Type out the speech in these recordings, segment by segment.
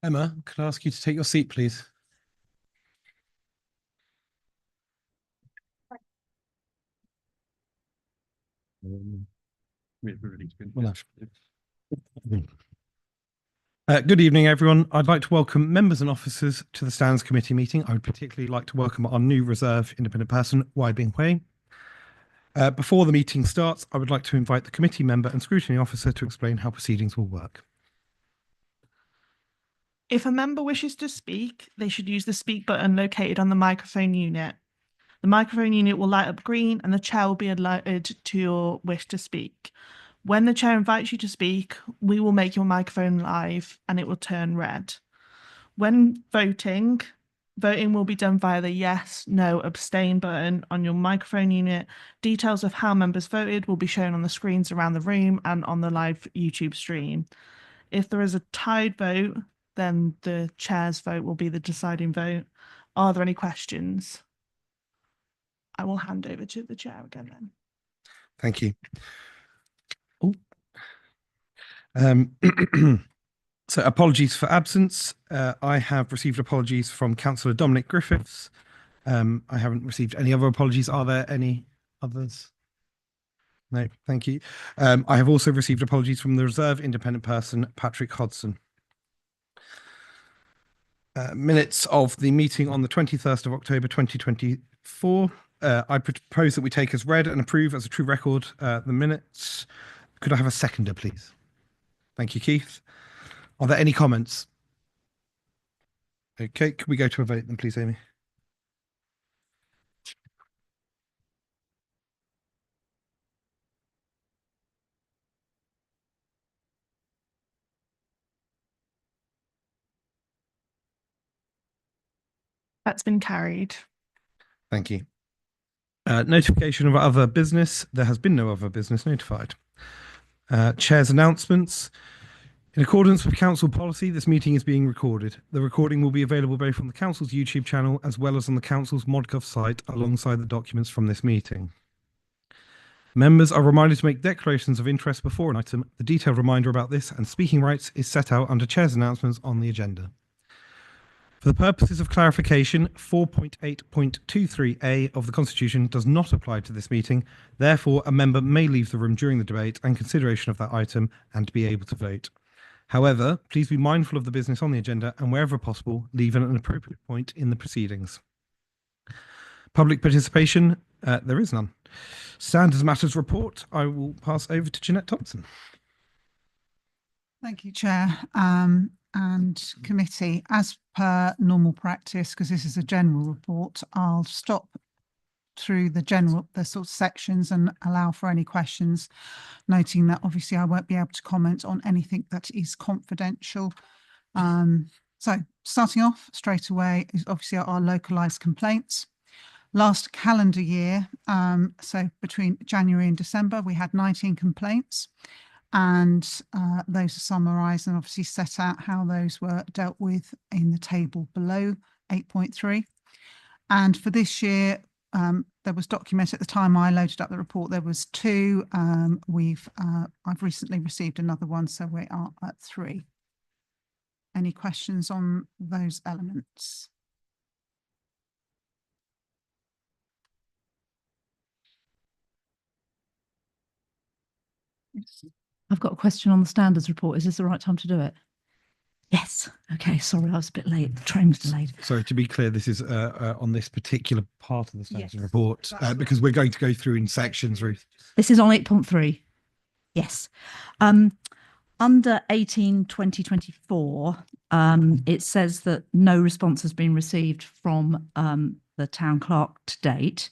Emma, could I ask you to take your seat, please? Good evening, everyone. I'd like to welcome members and officers to the Stands Committee meeting. I would particularly like to welcome our new reserve independent person, Wai Bing Hui. Before the meeting starts, I would like to invite the committee member and scrutiny officer to explain how proceedings will work. If a member wishes to speak, they should use the speak button located on the microphone unit. The microphone unit will light up green and the chair will be alerted to your wish to speak. When the chair invites you to speak, we will make your microphone live and it will turn red. When voting will be done via the yes, no, abstain button on your microphone unit. Details of how members voted will be shown on the screens around the room and on the live YouTube stream. If there is a tied vote, then the chair's vote will be the deciding vote. Are there any questions? I will hand over to the chair again then. Thank you. So apologies for absence. I have received apologies from Councillor Dominic Griffiths. I haven't received any other apologies. Are there any others? No, thank you. I have also received apologies from the reserve independent person, Patrick Hodson. Minutes of the meeting on the 21st of October 2024. I propose that we take as read and approve as a true record the minutes. Could I have a seconder, please? Thank you, Keith. Are there any comments? Okay, could we go to a vote then, please, Amy? That's been carried. Thank you. Notification of other business. There has been no other business notified. Chair's announcements. In accordance with council policy, this meeting is being recorded. The recording will be available both on the council's YouTube channel as well as on the council's ModGov site alongside the documents from this meeting. Members are reminded to make declarations of interest before an item. The detailed reminder about this and speaking rights is set out under Chair's announcements on the agenda. For the purposes of clarification, 4.8.23a of the Constitution does not apply to this meeting. Therefore, a member may leave the room during the debate and consideration of that item and be able to vote. However, please be mindful of the business on the agenda and wherever possible, leave at an appropriate point in the proceedings. Public participation, there is none. Standards Matters report, I will pass over to Jeanette Thompson. Thank you, Chair and committee. As per normal practice, because this is a general report, I'll stop through the sort of sections and allow for any questions, noting that obviously I won't be able to comment on anything that is confidential. So starting off straight away is obviously our localised complaints. Last calendar year, so between January and December, we had 19 complaints. And those are summarised and obviously set out how those were dealt with in the table below 8.3. And for this year, there was documented at the time I loaded up the report, there was 2. I've recently received another one, so we are at 3. Any questions on those elements? Yes. I've got a question on the standards report. Is this the right time to do it? Yes. Okay. Sorry, I was a bit late. The train was delayed. Sorry, to be clear, this is on this particular part of the standards report because we're going to go through in sections, Ruth. This is on 8.3. Yes. Under 18/2024, it says that no response has been received from the town clerk to date.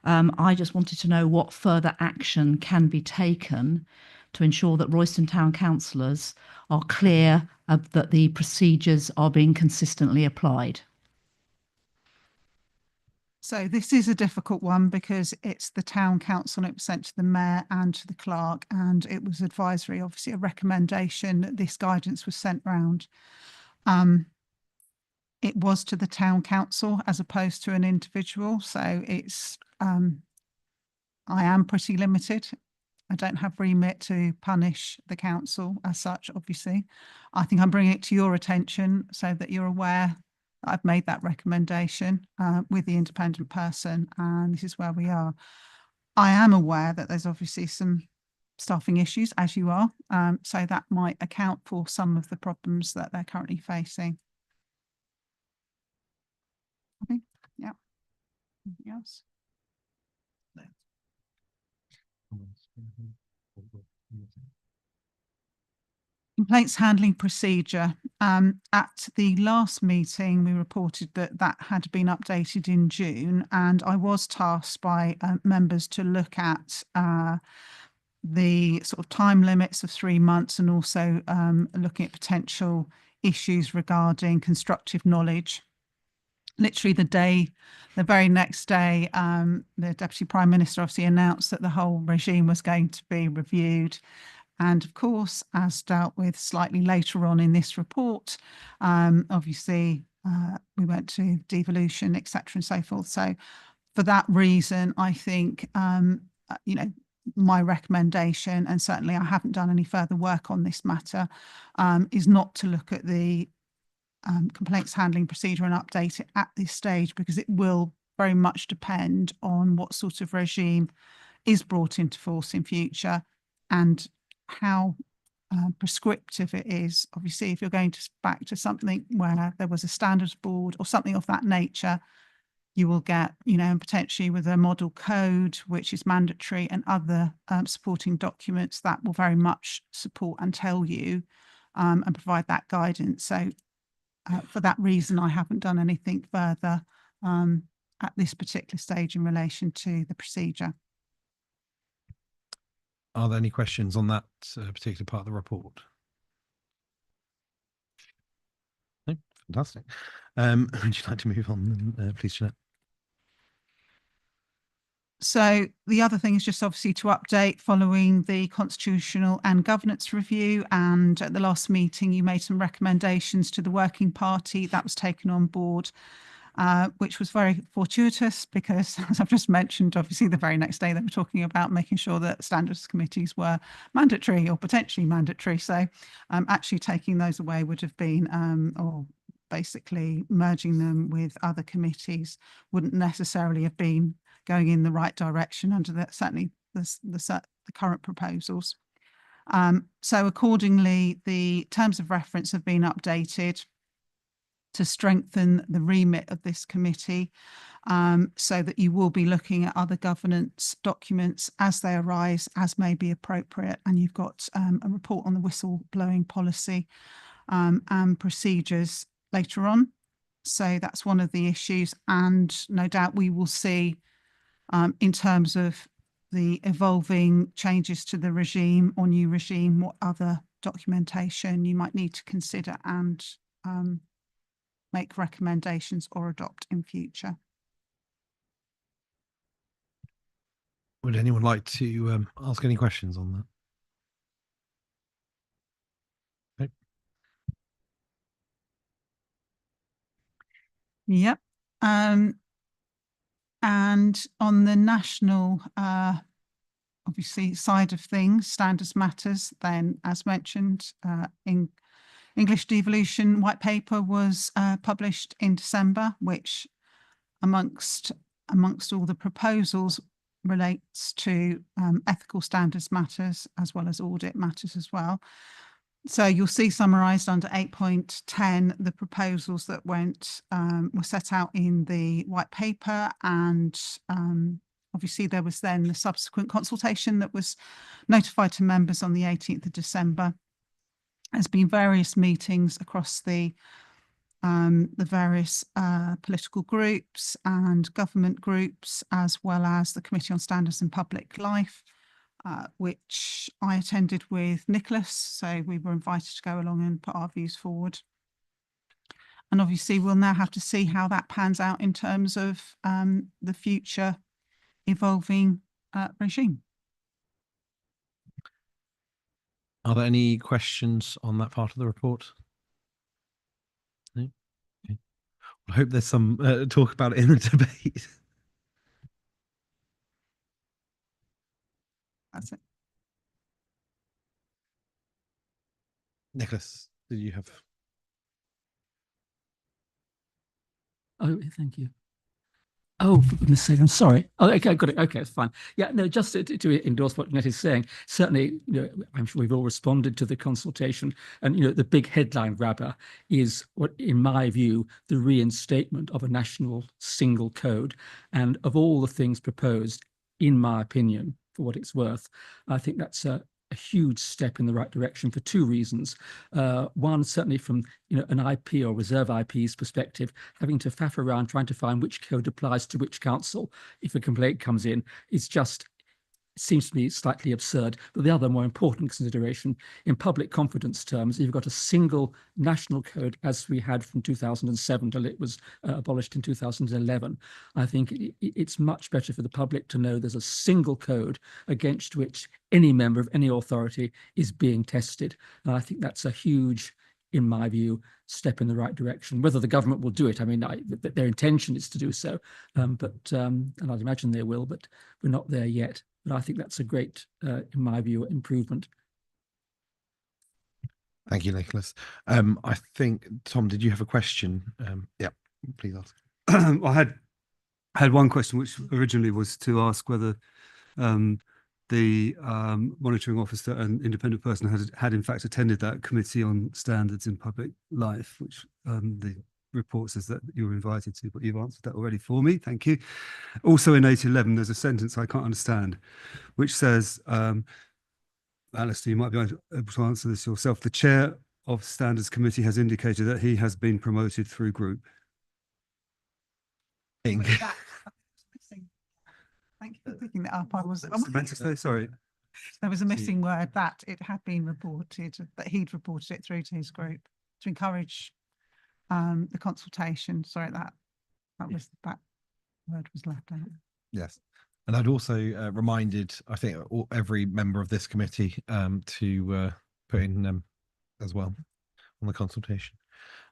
I just wanted to know what further action can be taken to ensure that Royston Town councillors are clear that the procedures are being consistently applied. So this is a difficult one because it's the town council, it was sent to the mayor and to the clerk, and it was advisory, obviously a recommendation that this guidance was sent round. It was to the town council as opposed to an individual, so it's I am pretty limited I don't have remit to punish the council as such, obviously. I think I'm bringing it to your attention so that you're aware that I've made that recommendation with the independent person, and this is where we are. I am aware that there's obviously some staffing issues, as you are, so that might account for some of the problems that they're currently facing. Okay, yeah. Anything else? Complaints handling procedure. At the last meeting, we reported that that had been updated in June, and I was tasked by members to look at the sort of time limits of 3 months, and also looking at potential issues regarding constructive knowledge. Literally the very next day, the Deputy Prime Minister obviously announced that the whole regime was going to be reviewed. And of course, as dealt with slightly later on in this report, obviously we went to devolution, etc., and so forth. So for that reason, I think, you know, my recommendation, and certainly I haven't done any further work on this matter, is not to look at the complaints handling procedure and update it at this stage, because it will very much depend on what sort of regime is brought into force in future and how prescriptive it is. Obviously, if you're going to back to something where there was a standards board or something of that nature, you will get, you know, potentially with a model code, which is mandatory, and other supporting documents that will very much support and tell you and provide that guidance. So for that reason, I haven't done anything further at this particular stage in relation to the procedure. Are there any questions on that particular part of the report? No? Fantastic. Would you like to move on, please, Jeanette? So the other thing is just obviously to update following the constitutional and governance review. And at the last meeting, you made some recommendations to the working party. That was taken on board, which was very fortuitous because, as I've just mentioned, obviously the very next day they were talking about making sure that standards committees were mandatory or potentially mandatory. So actually taking those away would have been, or basically merging them with other committees wouldn't necessarily have been going in the right direction under certainly the current proposals. So accordingly, the terms of reference have been updated to strengthen the remit of this committee, so that you will be looking at other governance documents as they arise, as may be appropriate. And you've got a report on the whistleblowing policy and procedures later on. So that's one of the issues. And no doubt we will see in terms of the evolving changes to the regime or new regime, what other documentation you might need to consider and make recommendations or adopt in future. Would anyone like to ask any questions on that? Okay. Yep. And on the national, obviously, side of things, standards matters, then as mentioned, in English devolution white paper was published in December, which amongst all the proposals relates to ethical standards matters as well as audit matters as well. So you'll see summarised under 8.10 the proposals that were set out in the white paper, and obviously there was then the subsequent consultation that was notified to members on the 18th of December. There's been various meetings across the various political groups and government groups, as well as the Committee on Standards and Public Life, which I attended with Nicholas. So we were invited to go along and put our views forward. And obviously we'll now have to see how that pans out in terms of the future evolving regime. Are there any questions on that part of the report? No? Okay. I hope there's some talk about it in the debate. That's it. Nicholas, did you have? Oh, thank you. Oh, for goodness sake, I'm sorry. Oh, okay, got it. Okay, it's fine. Yeah, no, just to endorse what Net is saying, certainly, I'm sure we've all responded to the consultation, and, the big headline grabber is what, in my view, the reinstatement of a national single code. And of all the things proposed, in my opinion, for what it's worth, I think that's a huge step in the right direction for two reasons. One, certainly from an IP or reserve IP's perspective, having to faff around trying to find which code applies to which council if a complaint comes in is just, seems to me slightly absurd. But the other more important consideration, in public confidence terms, you've got a single national code as we had from 2007 till it was abolished in 2011. I think it's much better for the public to know there's a single code against which any member of any authority is being tested. And I think that's a huge, in my view, step in the right direction. Whether the government will do it, I mean, their intention is to do so, and I'd imagine they will, but we're not there yet. But I think that's a great, in my view, improvement. Thank you, Nicholas. I think, Tom, did you have a question? Yeah, please ask. I had one question, which originally was to ask whether the monitoring officer and independent person had in fact attended that committee on standards in public life, which the report says that you were invited to, but you've answered that already for me. Thank you. Also in 811, there's a sentence I can't understand, which says, Alistair, you might be able to answer this yourself. The chair of standards committee has indicated that he has been promoted through group. Thank you for picking that up. I was meant to say, sorry. There was a missing word, that it had been reported, that he'd reported it through to his group to encourage the consultation. Sorry, that word was left out. Yes. And I'd also reminded, I think, every member of this committee to put in as well on the consultation.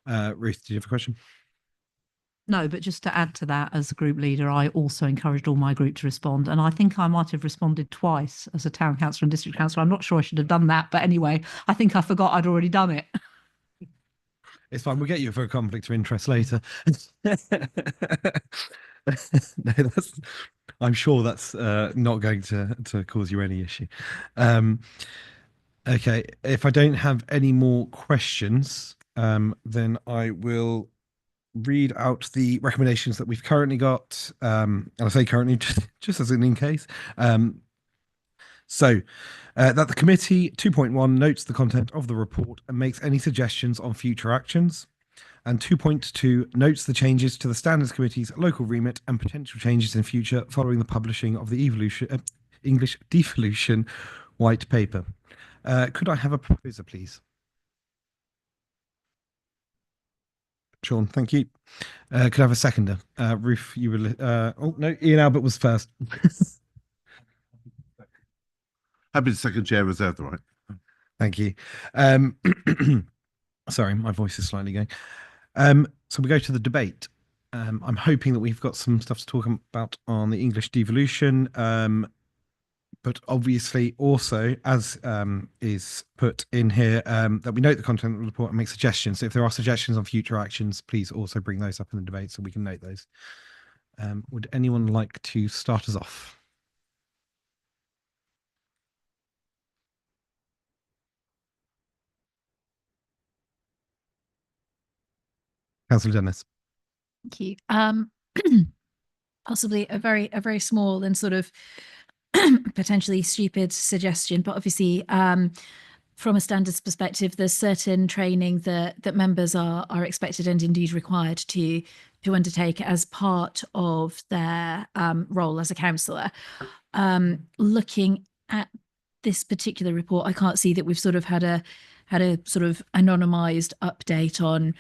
Ruth, do you have a question? No, but just to add to that, as a group leader, I also encouraged all my group to respond. And I think I might have responded twice as a town councillor and district councillor. I'm not sure I should have done that. But anyway, I think I forgot I'd already done it. It's fine. We'll get you for a conflict of interest later. No, I'm sure that's not going to cause you any issue. Okay, if I don't have any more questions, then I will read out the recommendations that we've currently got. And I say currently just as an in case. So that the committee 2.1 notes the content of the report and makes any suggestions on future actions. And 2.2 notes the changes to the Standards Committee's local remit and potential changes in future following the publishing of the English Devolution White Paper. Could I have a proposer, please? Sean, thank you. Could I have a seconder? Ruth, you were... oh, no, Ian Albert was first. Happy to second, chair, reserve the right. Thank you. Sorry, my voice is slightly going. So we go to the debate. I'm hoping that we've got some stuff to talk about on the English devolution, but obviously also, as is put in here, that we note the content of the report and make suggestions. So if there are suggestions on future actions, please also bring those up in the debate so we can note those. Would anyone like to start us off? Councillor Dennis. Thank you. Possibly a very small and sort of potentially stupid suggestion, but obviously from a standards perspective, there's certain training that members are expected and indeed required to undertake as part of their role as a councillor. Looking at this particular report, I can't see that we've sort of had a sort of anonymised update on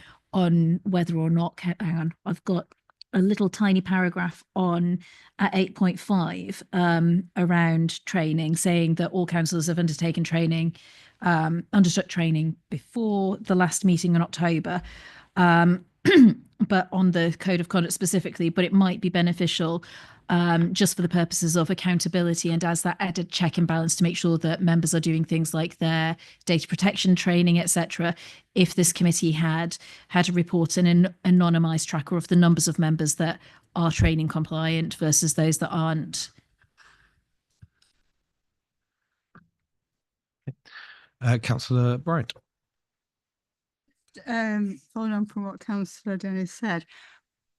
whether or not, hang on, I've got a little tiny paragraph on at 8.5 around training, saying that all councillors have undertaken training, undertook training before the last meeting in October, but on the code of conduct specifically. But it might be beneficial just for the purposes of accountability and as that added check and balance to make sure that members are doing things like their data protection training, etc. If this committee had a report, an anonymised tracker of the numbers of members that are training compliant versus those that aren't. Councillor Bryant. Following on from what Councillor Dennis said,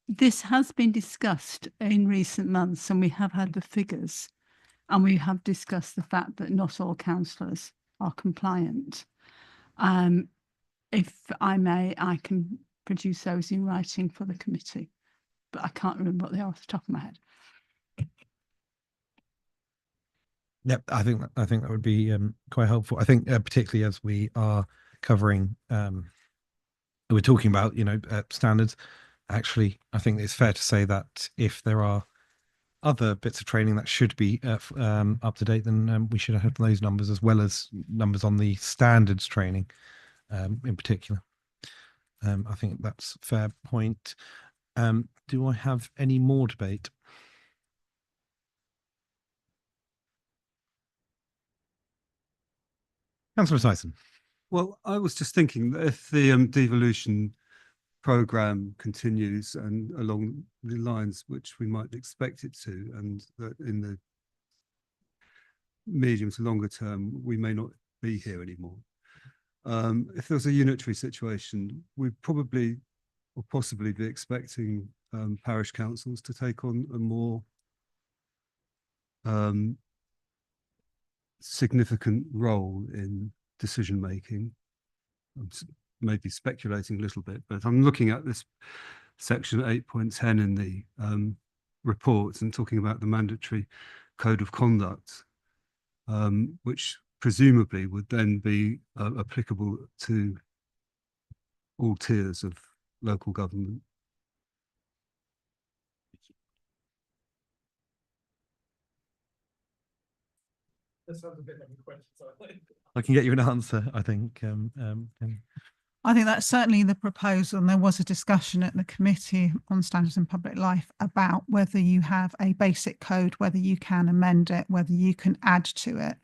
this has been discussed in recent months and we have had the figures and we have discussed the fact that not all councillors are compliant. If I may, I can produce those in writing for the committee, but I can't remember what they are off the top of my head. Yep, I think that would be quite helpful. I think particularly as we are covering, we're talking about standards. Actually, I think it's fair to say that if there are other bits of training that should be up to date, then we should have those numbers as well as numbers on the standards training in particular. I think that's a fair point. Do I have any more debate? Councillor Tyson. Well, I was just thinking that if the devolution programme continues and along the lines which we might expect it to, and that in the medium to longer term, we may not be here anymore. If there was a unitary situation, we'd probably or possibly be expecting parish councils to take on a more significant role in decision making. I'm maybe speculating a little bit, but I'm looking at this section 8.10 in the report and talking about the mandatory code of conduct, which presumably would then be applicable to all tiers of local government. I can get you an answer, I think. I think that's certainly the proposal, and there was a discussion at the Committee on Standards in Public Life about whether you have a basic code, whether you can amend it, whether you can add to it.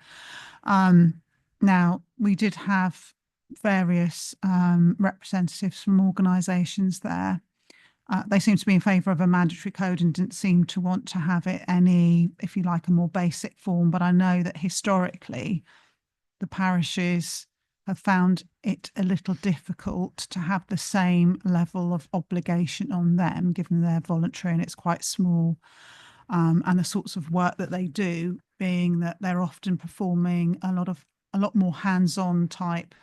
Now, we did have various representatives from organisations there. They seemed to be in favour of a mandatory code and didn't seem to want to have it any, if you like, a more basic form. But I know that historically, the parishes have found it a little difficult to have the same level of obligation on them, given they're voluntary and it's quite small, and the sorts of work that they do, being that they're often performing a lot more hands-on type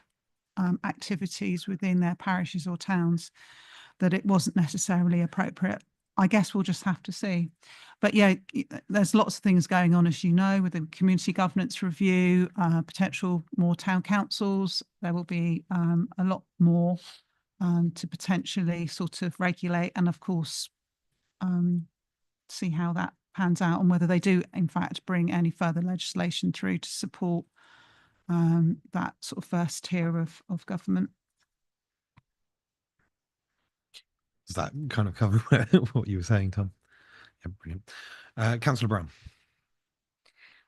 activities within their parishes or towns, that it wasn't necessarily appropriate. I guess we'll just have to see. But yeah, there's lots of things going on, as you know, with the community governance review, potential more town councils. There will be a lot more to potentially sort of regulate and, of course, see how that pans out and whether they do, in fact, bring any further legislation through to support that sort of first tier of government. Does that kind of cover what you were saying, Tom? Yeah, brilliant. Councillor Brown.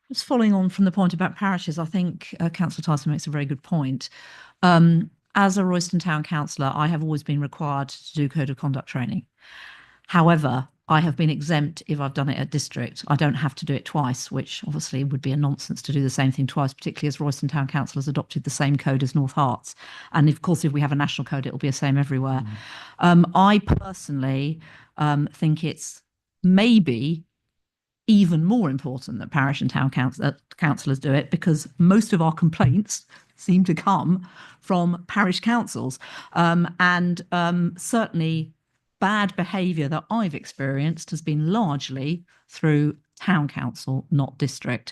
Just following on from the point about parishes, I think Councillor Tyson makes a very good point. As a Royston Town Councillor, I have always been required to do code of conduct training. However, I have been exempt if I've done it at district. I don't have to do it twice, which obviously would be a nonsense to do the same thing twice, particularly as Royston Town Council has adopted the same code as North Herts. And of course, if we have a national code, it will be the same everywhere. I personally think it's maybe even more important that parish and town councillors do it, because most of our complaints seem to come from parish councils. And certainly bad behaviour that I've experienced has been largely through town council, not district.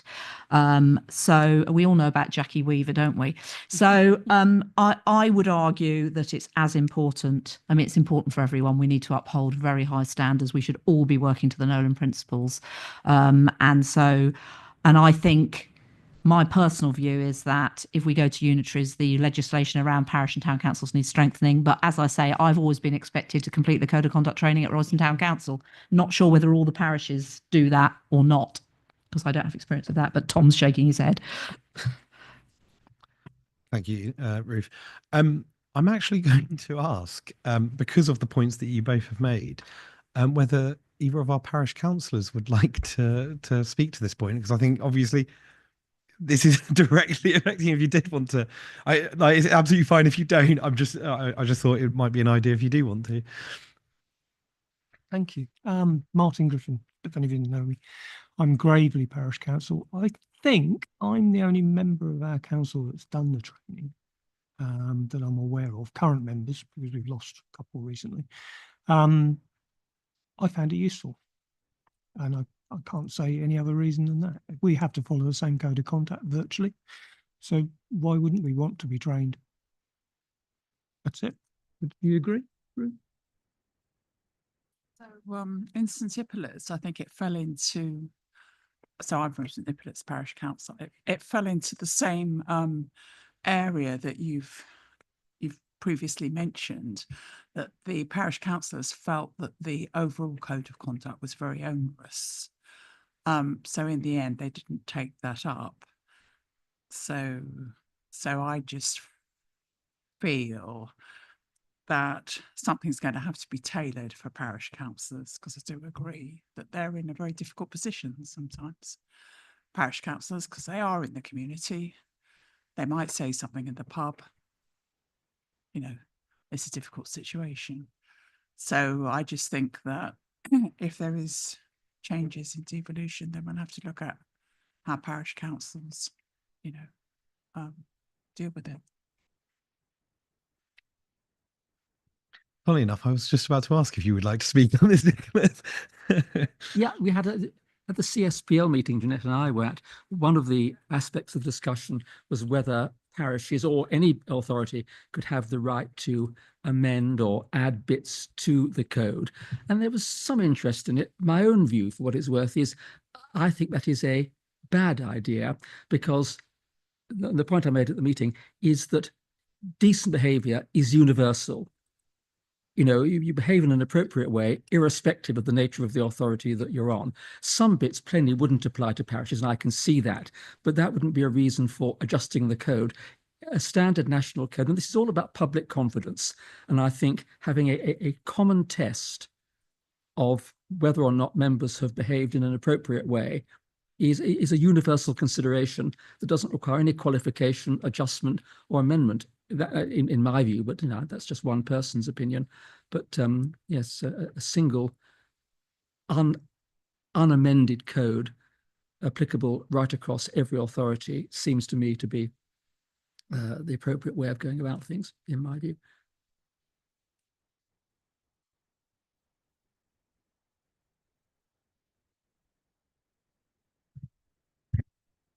So we all know about Jackie Weaver, don't we? So I would argue that it's as important. I mean, it's important for everyone. We need to uphold very high standards. We should all be working to the Nolan principles. And I think my personal view is that if we go to unitaries, the legislation around parish and town councils needs strengthening. But as I say, I've always been expected to complete the Code of Conduct training at Royston Town Council. Not sure whether all the parishes do that or not, because I don't have experience of that, but Tom's shaking his head. Thank you, Ruth. I'm actually going to ask, because of the points that you both have made, whether either of our parish councillors would like to speak to this point, because I think obviously this is directly affecting if you did want to. It's absolutely fine if you don't. I just thought it might be an idea if you do want to. Thank you. Martin Griffin, if any of you know me. I'm Gravely Parish Council. I think I'm the only member of our council that's done the training that I'm aware of. Current members, because we've lost a couple recently. I found it useful, and I can't say any other reason than that. We have to follow the same code of conduct virtually, so why wouldn't we want to be trained? That's it. Would you agree, Ruth? So in St Hippolyts, I think it fell into, so I'm from St Hippolyts Parish Council, it fell into the same area that you've previously mentioned, that the parish councillors felt that the overall code of conduct was very onerous. So in the end, they didn't take that up. So I just feel that something's going to have to be tailored for parish councillors, because I do agree that they're in a very difficult position sometimes. Parish councillors, because they are in the community, they might say something in the pub. You know, it's a difficult situation. So I just think that if there is changes in devolution, then we'll have to look at how parish councils, you know, deal with it. Funny enough, I was just about to ask if you would like to speak on this, Nicholas. Yeah, we had at the CSPL meeting Jeanette and I were at, one of the aspects of discussion was whether parishes or any authority could have the right to amend or add bits to the code. And there was some interest in it. My own view, for what it's worth, is I think that is a bad idea, because the point I made at the meeting is that decent behavior is universal. You know, you behave in an appropriate way, irrespective of the nature of the authority that you're on. Some bits plainly wouldn't apply to parishes, and I can see that, but that wouldn't be a reason for adjusting the code. A standard national code, and this is all about public confidence, and I think having a common test of whether or not members have behaved in an appropriate way is a universal consideration that doesn't require any qualification, adjustment, or amendment. That, in my view, but you know, that's just one person's opinion. But yes, a single unamended code applicable right across every authority seems to me to be the appropriate way of going about things, in my view.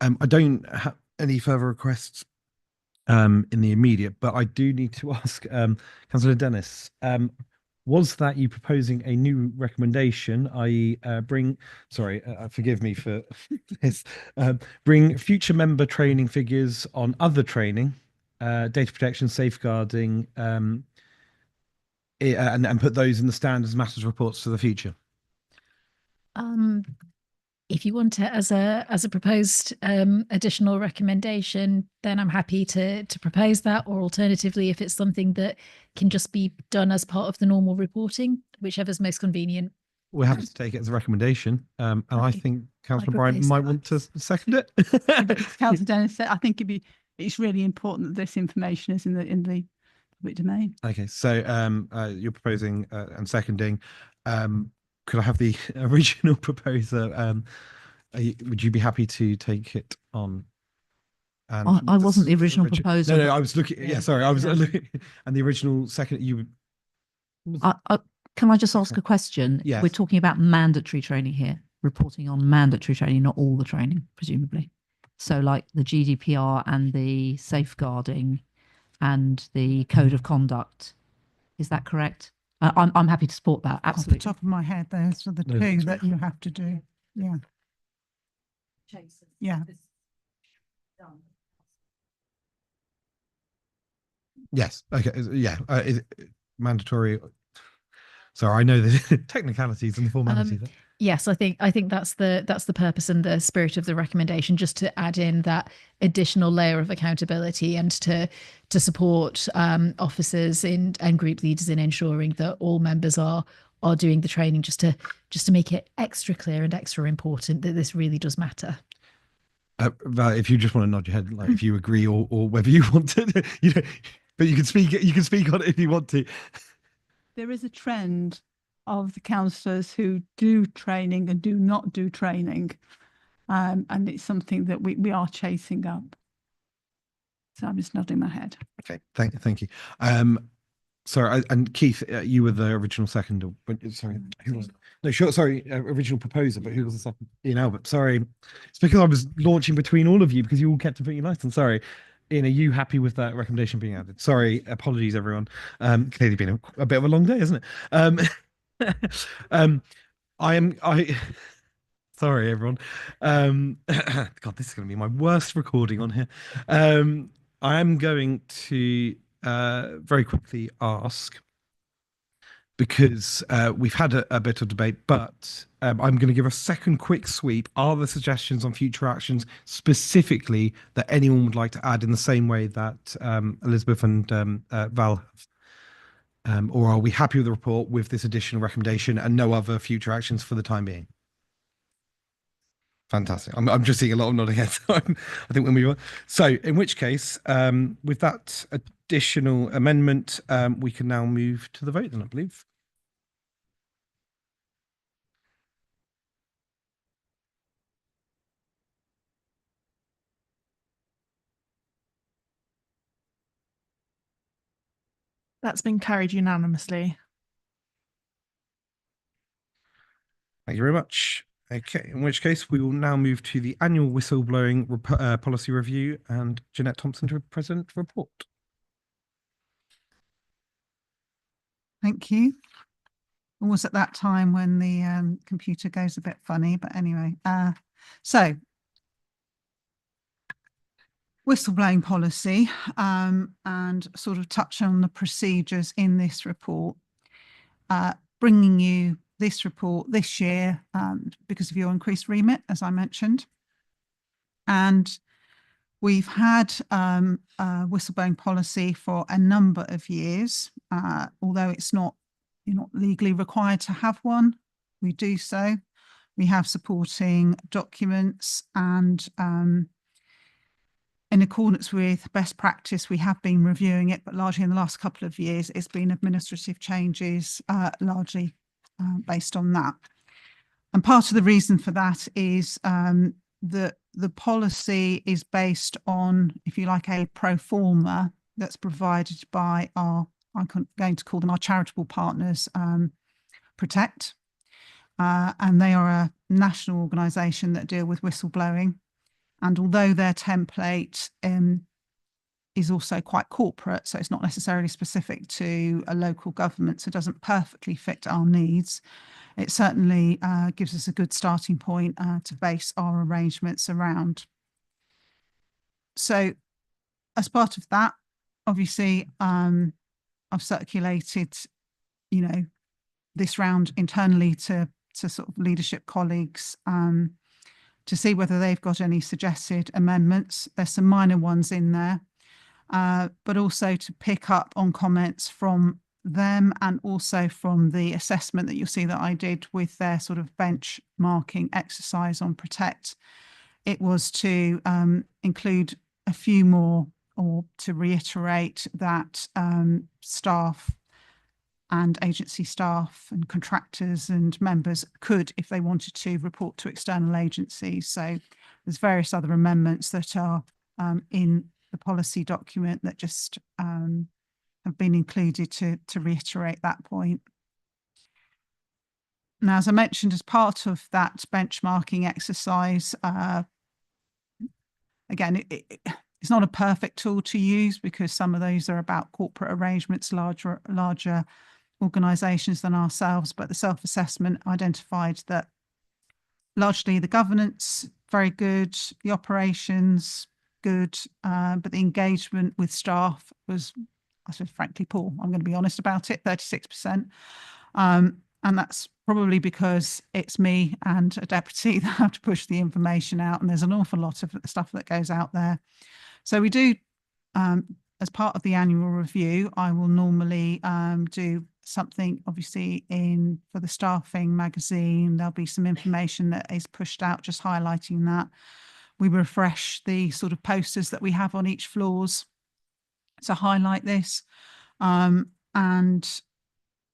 I don't have any further requests in the immediate, but I do need to ask Councillor Dennis, was that you proposing a new recommendation, i.e. forgive me for this, bring future member training figures on other training, data protection, safeguarding, and put those in the standards matters reports for the future? If you want it as a proposed additional recommendation, then I'm happy to propose that. Or alternatively, if it's something that can just be done as part of the normal reporting, whichever's most convenient. We're happy to take it as a recommendation, and Okay. I think Councillor Bryant might want to second it. Councillor Dennis said, I think it's really important that this information is in the public domain. Okay, so you're proposing and seconding. Could I have the original proposer? Would you be happy to take it on? And I wasn't the original proposer. No, I was looking. Yeah, sorry, I was looking. And the original second, you. Can I just ask a question? Yes. We're talking about mandatory training here, reporting on mandatory training, not all the training, presumably. So like the GDPR and the safeguarding and the code of conduct. Is that correct? I'm happy to support that. Off the Absolutely. top of my head, those are the Those are two two. that you have to do. Yeah. Yeah. Yes. Okay. Yeah. Is it mandatory? Sorry, I know the technicalities and the formalities. Yes, I think that's the purpose and the spirit of the recommendation, just to add in that additional layer of accountability and to support officers and group leaders in ensuring that all members are doing the training, just to make it extra clear and extra important that this really does matter. Val, if you just want to nod your head, like if you agree or whether you want to, you know, but you can speak on it if you want to. There is a trend of the councillors who do training and do not do training. And it's something that we are chasing up. So I'm just nodding my head. Okay, thank you. Sorry, and Keith, you were the original second. Sorry, who was? No, sure. Sorry, original proposer, but who was the second? Ian Albert. Sorry, it's because I was launching between all of you because you all kept putting your lights on. Sorry. Ian, are you happy with that recommendation being added? Sorry, apologies, everyone. Clearly been a bit of a long day, isn't it? Sorry, everyone. God, this is going to be my worst recording on here. I am going to very quickly ask, because we've had a bit of debate, but I'm going to give a second quick sweep. Are there suggestions on future actions specifically that anyone would like to add in the same way that Elizabeth and Val have? Or are we happy with the report with this additional recommendation and no other future actions for the time being? Fantastic. I'm just seeing a lot of nodding heads. I think we'll move on. So in which case, with that additional amendment, we can now move to the vote then, I believe. That's been carried unanimously. Thank you very much. Okay, in which case we will now move to the annual whistleblowing policy review and Jeanette Thompson to present the report. Thank you. Always at that time when the computer goes a bit funny, but anyway. So whistleblowing policy and sort of touch on the procedures in this report, bringing you this report this year because of your increased remit, as I mentioned. And we've had a whistleblowing policy for a number of years, although you're not legally required to have one. We do so. We have supporting documents, and in accordance with best practice, we have been reviewing it, but largely in the last couple of years, it's been administrative changes, largely based on that. And part of the reason for that is that the policy is based on, if you like, a pro forma that's provided by I'm going to call them our charitable partners, Protect. And they are a national organisation that deal with whistleblowing. And although their template is also quite corporate, so it's not necessarily specific to a local government, so it doesn't perfectly fit our needs, it certainly gives us a good starting point to base our arrangements around. So as part of that, obviously, I've circulated, this round internally to sort of leadership colleagues to see whether they've got any suggested amendments. There's some minor ones in there. But also to pick up on comments from them and also from the assessment that you'll see that I did with their sort of benchmarking exercise on Protect. It was to include a few more, or to reiterate that staff and agency staff and contractors and members could, if they wanted to, report to external agencies. So there's various other amendments that are in the policy document that just have been included to reiterate that point. Now, as I mentioned, as part of that benchmarking exercise, again, it's not a perfect tool to use because some of those are about corporate arrangements, larger organisations than ourselves, but the self-assessment identified that largely the governance, very good, the operations, good, but the engagement with staff was, I suppose, frankly, poor. I'm going to be honest about it, 36%. And that's probably because it's me and a deputy that have to push the information out, and there's an awful lot of stuff that goes out there. So we do, as part of the annual review, I will normally do something, obviously, for the staffing magazine. There'll be some information that is pushed out, just highlighting that. We refresh the sort of posters that we have on each floors to highlight this. And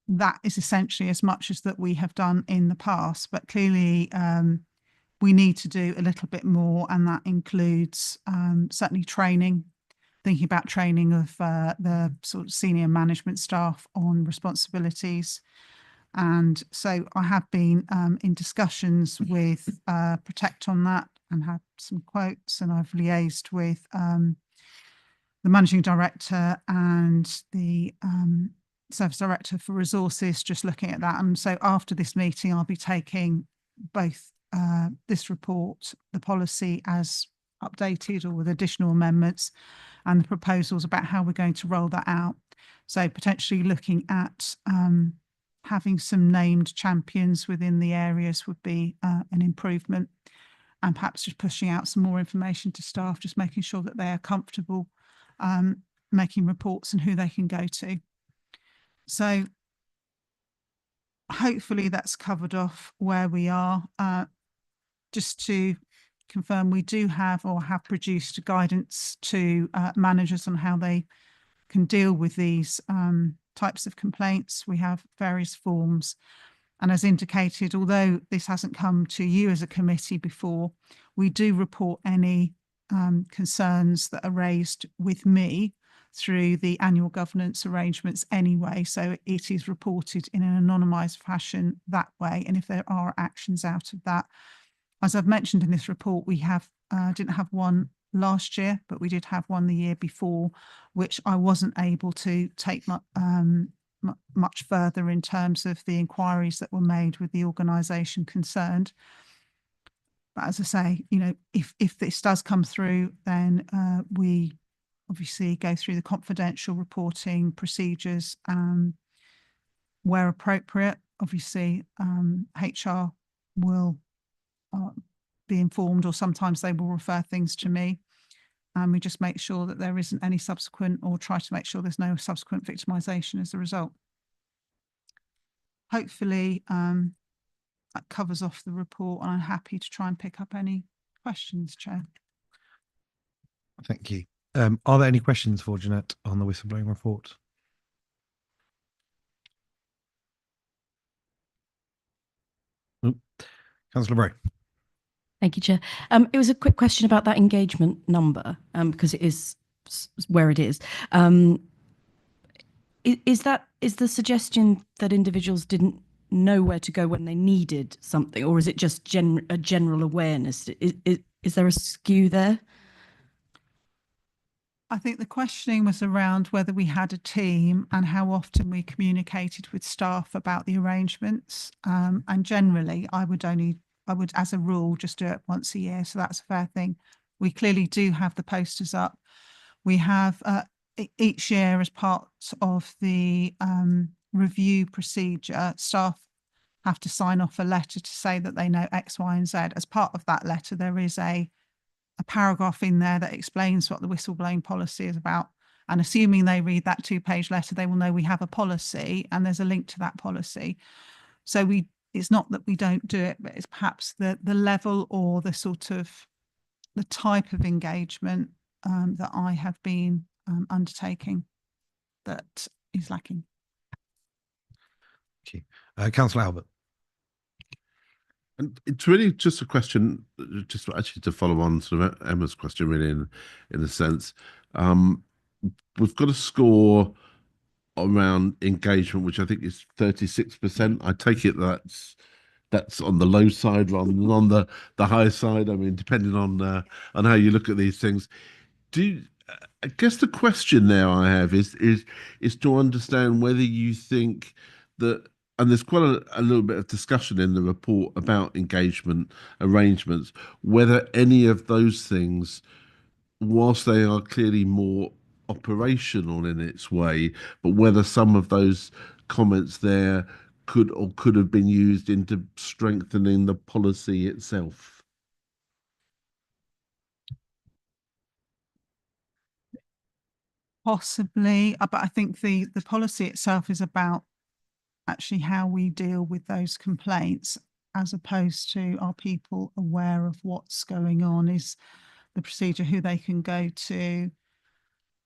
that is essentially as much as that we have done in the past, but clearly we need to do a little bit more, and that includes certainly training, thinking about training of the sort of senior management staff on responsibilities. And so I have been in discussions with Protect on that and had some quotes, and I've liaised with the managing director and the service director for resources, just looking at that. And so after this meeting, I'll be taking both this report, the policy as updated or with additional amendments, and the proposals about how we're going to roll that out. So potentially looking at having some named champions within the areas would be an improvement, and perhaps just pushing out some more information to staff, just making sure that they are comfortable making reports and who they can go to. So hopefully that's covered off where we are. Just to confirm, we do have or have produced guidance to managers on how they can deal with these types of complaints. We have various forms. And as indicated, although this hasn't come to you as a committee before, we do report any concerns that are raised with me through the annual governance arrangements anyway. So it is reported in an anonymised fashion that way. And if there are actions out of that, as I've mentioned in this report, we have didn't have one last year, but we did have one the year before, which I wasn't able to take much further in terms of the inquiries that were made with the organisation concerned. But as I say, you know, if this does come through, then we obviously go through the confidential reporting procedures where appropriate. Obviously, HR will be informed, or sometimes they will refer things to me. And we just make sure that there isn't any subsequent, or try to make sure there's no subsequent victimisation as a result. Hopefully that covers off the report, and I'm happy to try and pick up any questions, Chair. Thank you. Are there any questions for Jeanette on the whistleblowing report? Councillor Bray. Thank you, Chair. It was a quick question about that engagement number, because it is where it is. Is the suggestion that individuals didn't know where to go when they needed something, or is it just a general awareness? Is there a skew there? I think the questioning was around whether we had a team and how often we communicated with staff about the arrangements. And generally, I would, as a rule, just do it once a year. So that's a fair thing. We clearly do have the posters up. We have each year, as part of the review procedure, staff have to sign off a letter to say that they know X, Y, and Z. As part of that letter, there is a paragraph in there that explains what the whistleblowing policy is about. And assuming they read that 2-page letter, they will know we have a policy, and there's a link to that policy. So it's not that we don't do it, but it's perhaps the level or the sort of the type of engagement that I have been undertaking that is lacking. Thank you. Councillor Albert. And it's really just a question, just actually to follow on sort of Emma's question, really, in a sense. We've got a score around engagement, which I think is 36%. I take it that's on the low side rather than on the high side. I mean, depending on how you look at these things. I guess the question now I have is to understand whether you think that, and there's quite a little bit of discussion in the report about engagement arrangements, whether any of those things whilst they are clearly more operational in its way, but whether some of those comments there could have been used into strengthening the policy itself. Possibly, but I think the policy itself is about actually how we deal with those complaints, as opposed to are people aware of what's going on, is the procedure, who they can go to,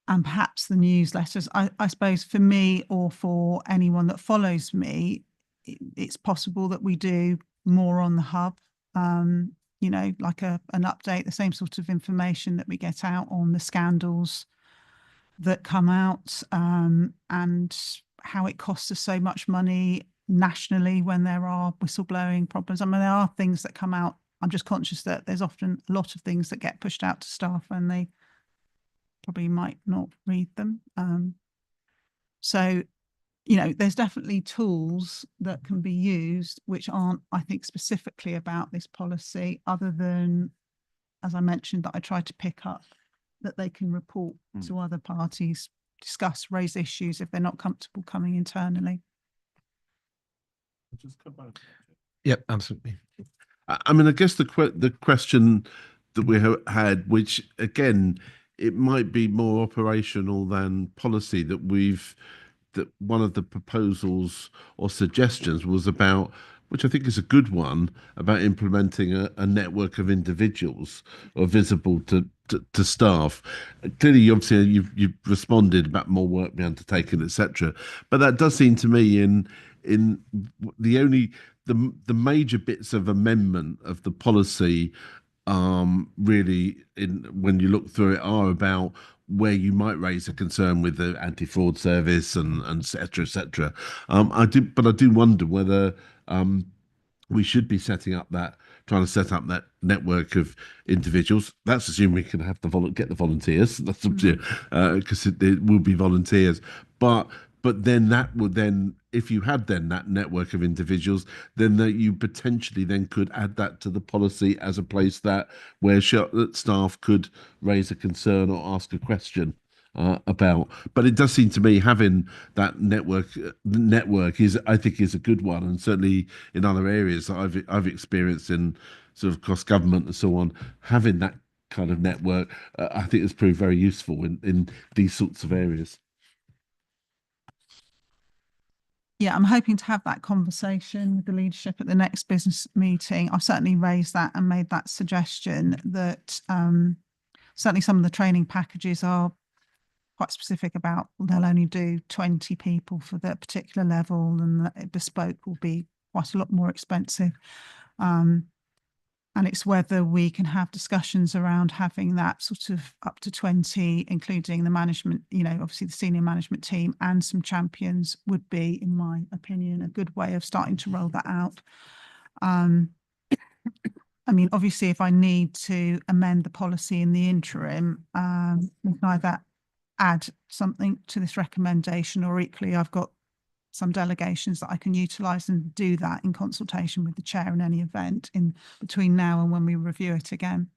and perhaps the newsletters. I suppose for me, or for anyone that follows me, it's possible that we do more on the hub, you know, like an update, the same sort of information that we get out on the scandals that come out, and how it costs us so much money nationally when there are whistleblowing problems. I mean, there are things that come out. I'm just conscious that there's often a lot of things that get pushed out to staff and they probably might not read them. So, you know, there's definitely tools that can be used which aren't, I think, specifically about this policy, other than, as I mentioned, that I try to pick up, that they can report to other parties, discuss, raise issues if they're not comfortable coming internally. Yep, absolutely. I mean, I guess the question that we had, which again, it might be more operational than policy, that one of the proposals or suggestions was about, which I think is a good one, about implementing a network of individuals or visible to staff. Clearly, obviously, you've responded about more work being undertaken, etc. But that does seem to me in the major bits of amendment of the policy, really, when you look through it, are about where you might raise a concern with the anti-fraud service and et cetera. I do wonder whether we should be trying to set up that network of individuals. That's assuming we can have get the volunteers. That's up to you, because it will be volunteers. But then that would then, if you had then that network of individuals, then you potentially then could add that to the policy as a place that staff could raise a concern or ask a question about. But it does seem to me having that network is, I think, is a good one, and certainly in other areas that I've experienced in sort of cross government and so on, having that kind of network, I think has proved very useful in these sorts of areas. Yeah, I'm hoping to have that conversation with the leadership at the next business meeting. I've certainly raised that and made that suggestion that certainly some of the training packages are quite specific about they'll only do 20 people for that particular level, and that bespoke will be quite a lot more expensive. And it's whether we can have discussions around having that sort of up to 20, including the management, you know, obviously the senior management team and some champions, would be, in my opinion, a good way of starting to roll that out. I mean, obviously, if I need to amend the policy in the interim, we can either add something to this recommendation, or equally, I've got some delegations that I can utilise and do that in consultation with the chair in any event in between now and when we review it again.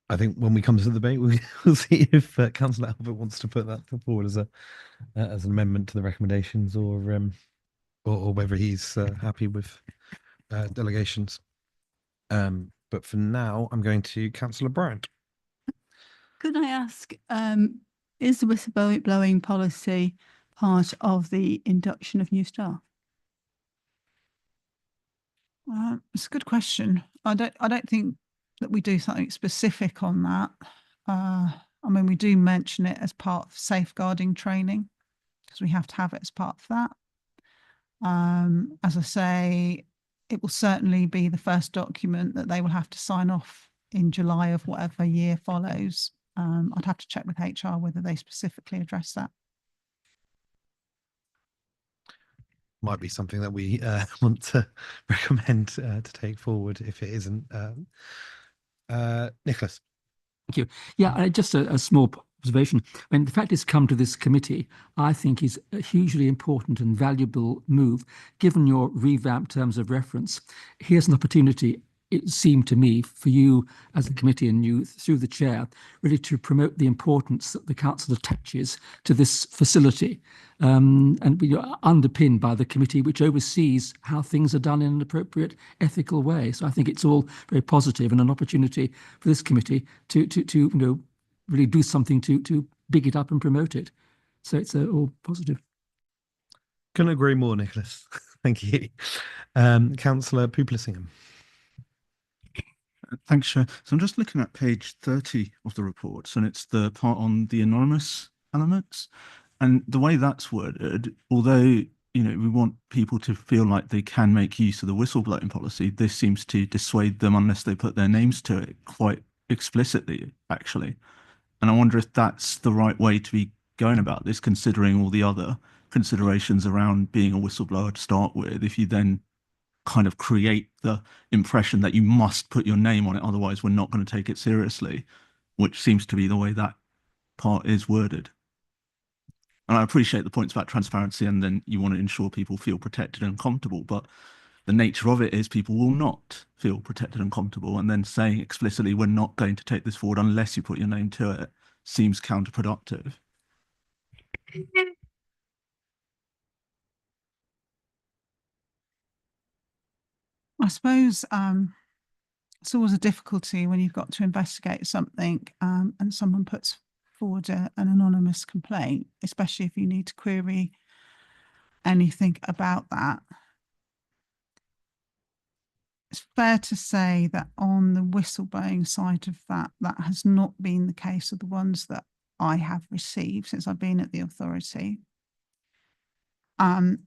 I think when we come to the debate, we'll see if Councillor Albert wants to put that forward as an amendment to the recommendations, or whether he's happy with delegations. But for now, I'm going to Councillor Bryant. Could I ask, is the whistleblowing policy part of the induction of new staff? It's a good question. I don't think that we do something specific on that. I mean, we do mention it as part of safeguarding training, because we have to have it as part of that. As I say, it will certainly be the first document that they will have to sign off in July of whatever year follows. I'd have to check with HR whether they specifically address that. Might be something that we want to recommend to take forward if it isn't. Nicholas. Thank you. Yeah, just a small observation. When the fact it's come to this committee, I think is a hugely important and valuable move, given your revamped terms of reference. Here's an opportunity it seemed to me for you as a committee and you through the chair really to promote the importance that the council attaches to this facility, and we are underpinned by the committee which oversees how things are done in an appropriate ethical way. So I think it's all very positive and an opportunity for this committee to really do something to big it up and promote it. So it's all positive. Couldn't agree more, Nicholas. Thank you. Councillor Pooplissingham. Thanks, Chair. So I'm just looking at page 30 of the reports, and it's the part on the anonymous elements. And the way that's worded, although we want people to feel like they can make use of the whistleblowing policy, this seems to dissuade them unless they put their names to it quite explicitly, actually. And I wonder if that's the right way to be going about this, considering all the other considerations around being a whistleblower to start with. If you then kind of create the impression that you must put your name on it, otherwise we're not going to take it seriously, which seems to be the way that part is worded. And I appreciate the points about transparency, and then you want to ensure people feel protected and comfortable, but the nature of it is people will not feel protected and comfortable, and then saying explicitly we're not going to take this forward unless you put your name to it seems counterproductive. I suppose it's always a difficulty when you've got to investigate something and someone puts forward an anonymous complaint, especially if you need to query anything about that. It's fair to say that on the whistleblowing side of that, that has not been the case of the ones that I have received since I've been at the authority. And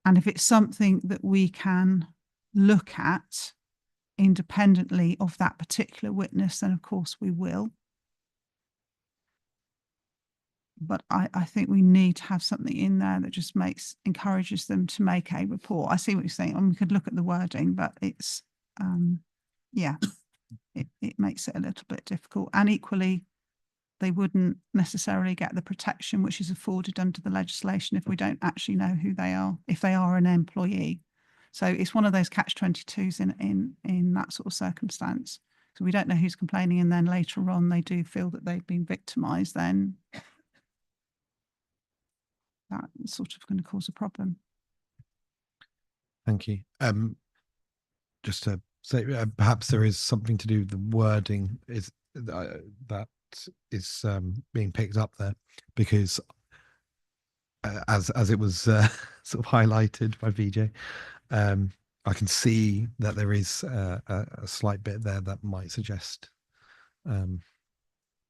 if it's something that we can look at independently of that particular witness, then of course we will. But I think we need to have something in there that just encourages them to make a report. I see what you're saying. I mean, we could look at the wording, but it's, yeah, it makes it a little bit difficult. And equally, they wouldn't necessarily get the protection which is afforded under the legislation if we don't actually know who they are, if they are an employee. So it's one of those catch-22s in that sort of circumstance. So we don't know who's complaining, and then later on they do feel that they've been victimised, then that's sort of going to cause a problem. Thank you. Just to say, perhaps there is something to do with the wording is that is being picked up there, because as it was sort of highlighted by VJ, I can see that there is a slight bit there that might suggest.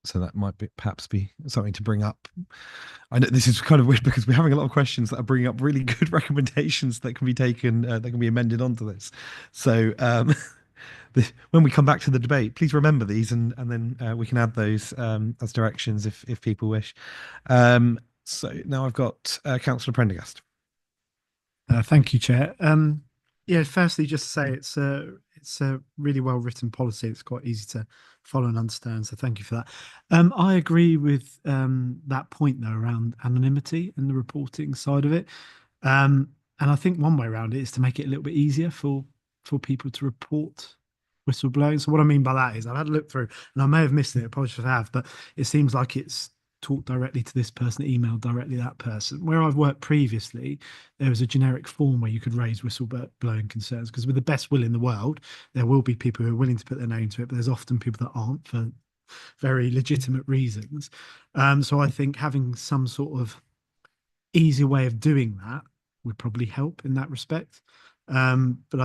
So that might perhaps be something to bring up. I know this is kind of weird because we're having a lot of questions that are bringing up really good recommendations that can be taken, that can be amended onto this. So when we come back to the debate, please remember these, and then we can add those as directions if people wish. So now I've got Councillor Prendergast. Thank you, Chair. Yeah, firstly, just to say it's a really well written policy. It's quite easy to follow and understand. So thank you for that. I agree with that point though around anonymity and the reporting side of it. And I think one way around it is to make it a little bit easier for people to report whistleblowing. So what I mean by that is I've had a look through, and I may have missed it, apologies if I have, but it seems like it's talked directly to this person, emailed directly that person. Where I've worked previously, there was a generic form where you could raise whistleblowing concerns, because with the best will in the world, there will be people who are willing to put their name to it, but there's often people that aren't for very legitimate reasons. So I think having some sort of easier way of doing that would probably help in that respect. But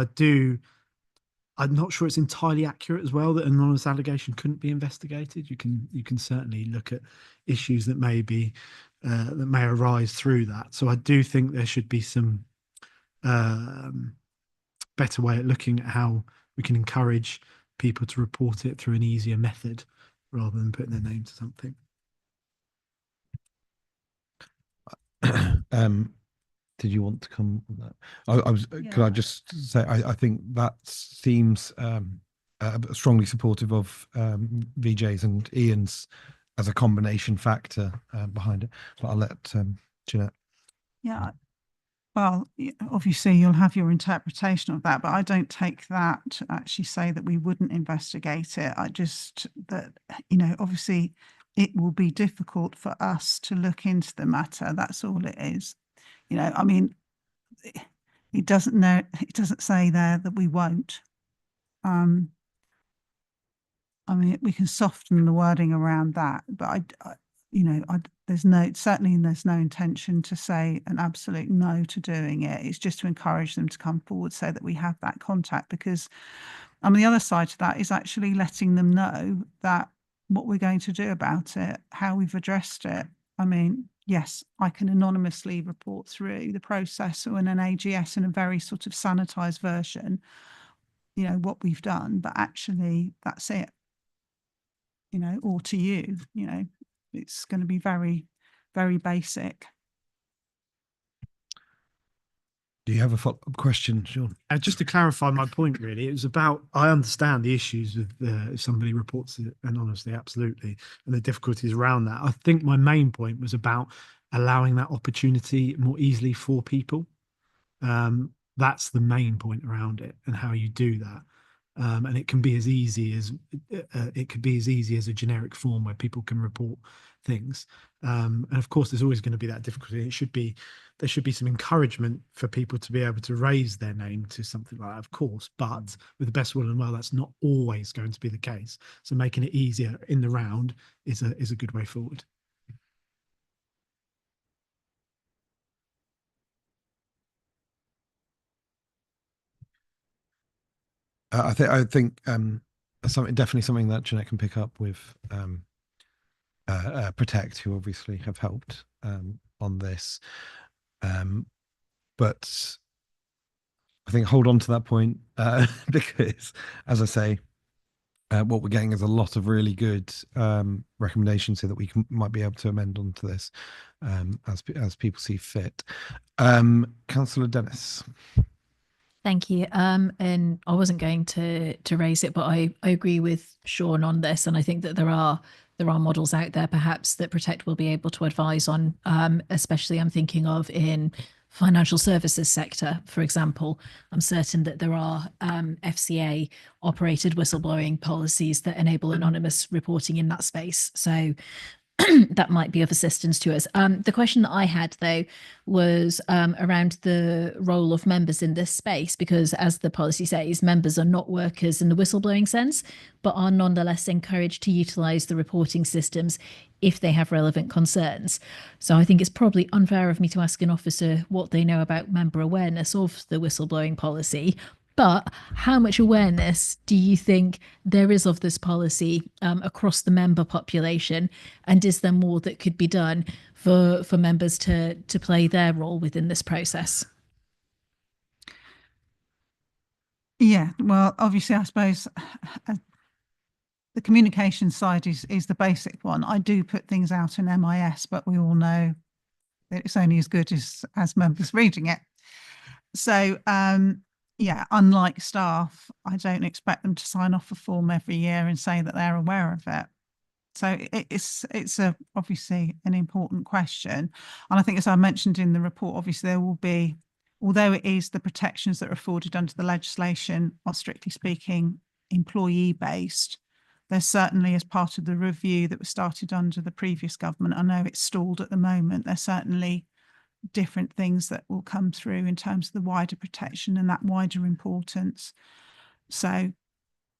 I'm not sure it's entirely accurate as well that an anonymous allegation couldn't be investigated. You can certainly look at issues that may be that may arise through that. So I do think there should be some better way at looking at how we can encourage people to report it through an easier method rather than putting their name to something. Did you want to come on that? Could I just say, I think that seems strongly supportive of VJ's and Ian's as a combination factor behind it. But I'll let Jeanette. Yeah, Well, obviously you'll have your interpretation of that, but I don't take that to actually say that we wouldn't investigate it. I just that, obviously it will be difficult for us to look into the matter. That's all it is. I mean, it doesn't say there that we won't. I mean, we can soften the wording around that, but there's no intention to say an absolute no to doing it. It's just to encourage them to come forward so that we have that contact, because the other side to that is actually letting them know that what we're going to do about it, how we've addressed it. I mean, yes, I can anonymously report through the process or in an AGS in a very sort of sanitized version, what we've done, but actually that's it. Or to you, it's going to be very, very basic. Do you have a follow-up question, Sean? Just to clarify my point, really, it was about, I understand the issues with if somebody reports it anonymously, absolutely, and the difficulties around that. I think my main point was about allowing that opportunity more easily for people. That's the main point around it and how you do that. And it can be as easy as a generic form where people can report things. And of course, there's always going to be that difficulty. There should be some encouragement for people to be able to raise their name to something like that, of course. But with the best will and well, that's not always going to be the case. So making it easier in the round is a good way forward. I think definitely something that Jeanette can pick up with Protect, who obviously have helped on this. But I think hold on to that point because, as I say, what we're getting is a lot of really good recommendations here that we might be able to amend onto this as people see fit. Councillor Dennis. Thank you. And I wasn't going to raise it, but I agree with Sean on this, and I think that there are models out there perhaps that Protect will be able to advise on. Especially, I'm thinking of in financial services sector, for example. I'm certain that there are FCA operated whistleblowing policies that enable anonymous reporting in that space. So that might be of assistance to us. The question that I had, though, was around the role of members in this space, because as the policy says, members are not workers in the whistleblowing sense, but are nonetheless encouraged to utilise the reporting systems if they have relevant concerns. So I think it's probably unfair of me to ask an officer what they know about member awareness of the whistleblowing policy. But how much awareness do you think there is of this policy across the member population? And is there more that could be done for members to play their role within this process? Yeah, well, obviously, I suppose the communication side is the basic one. I do put things out in MIS, but we all know that it's only as good as members reading it. So, yeah, unlike staff, I don't expect them to sign off a form every year and say that they're aware of it. So it's obviously an important question. And I think, as I mentioned in the report, obviously there will be, although it is the protections that are afforded under the legislation are strictly speaking employee based, there's certainly, as part of the review that was started under the previous government, I know it's stalled at the moment, there's certainly different things that will come through in terms of the wider protection and that wider importance. So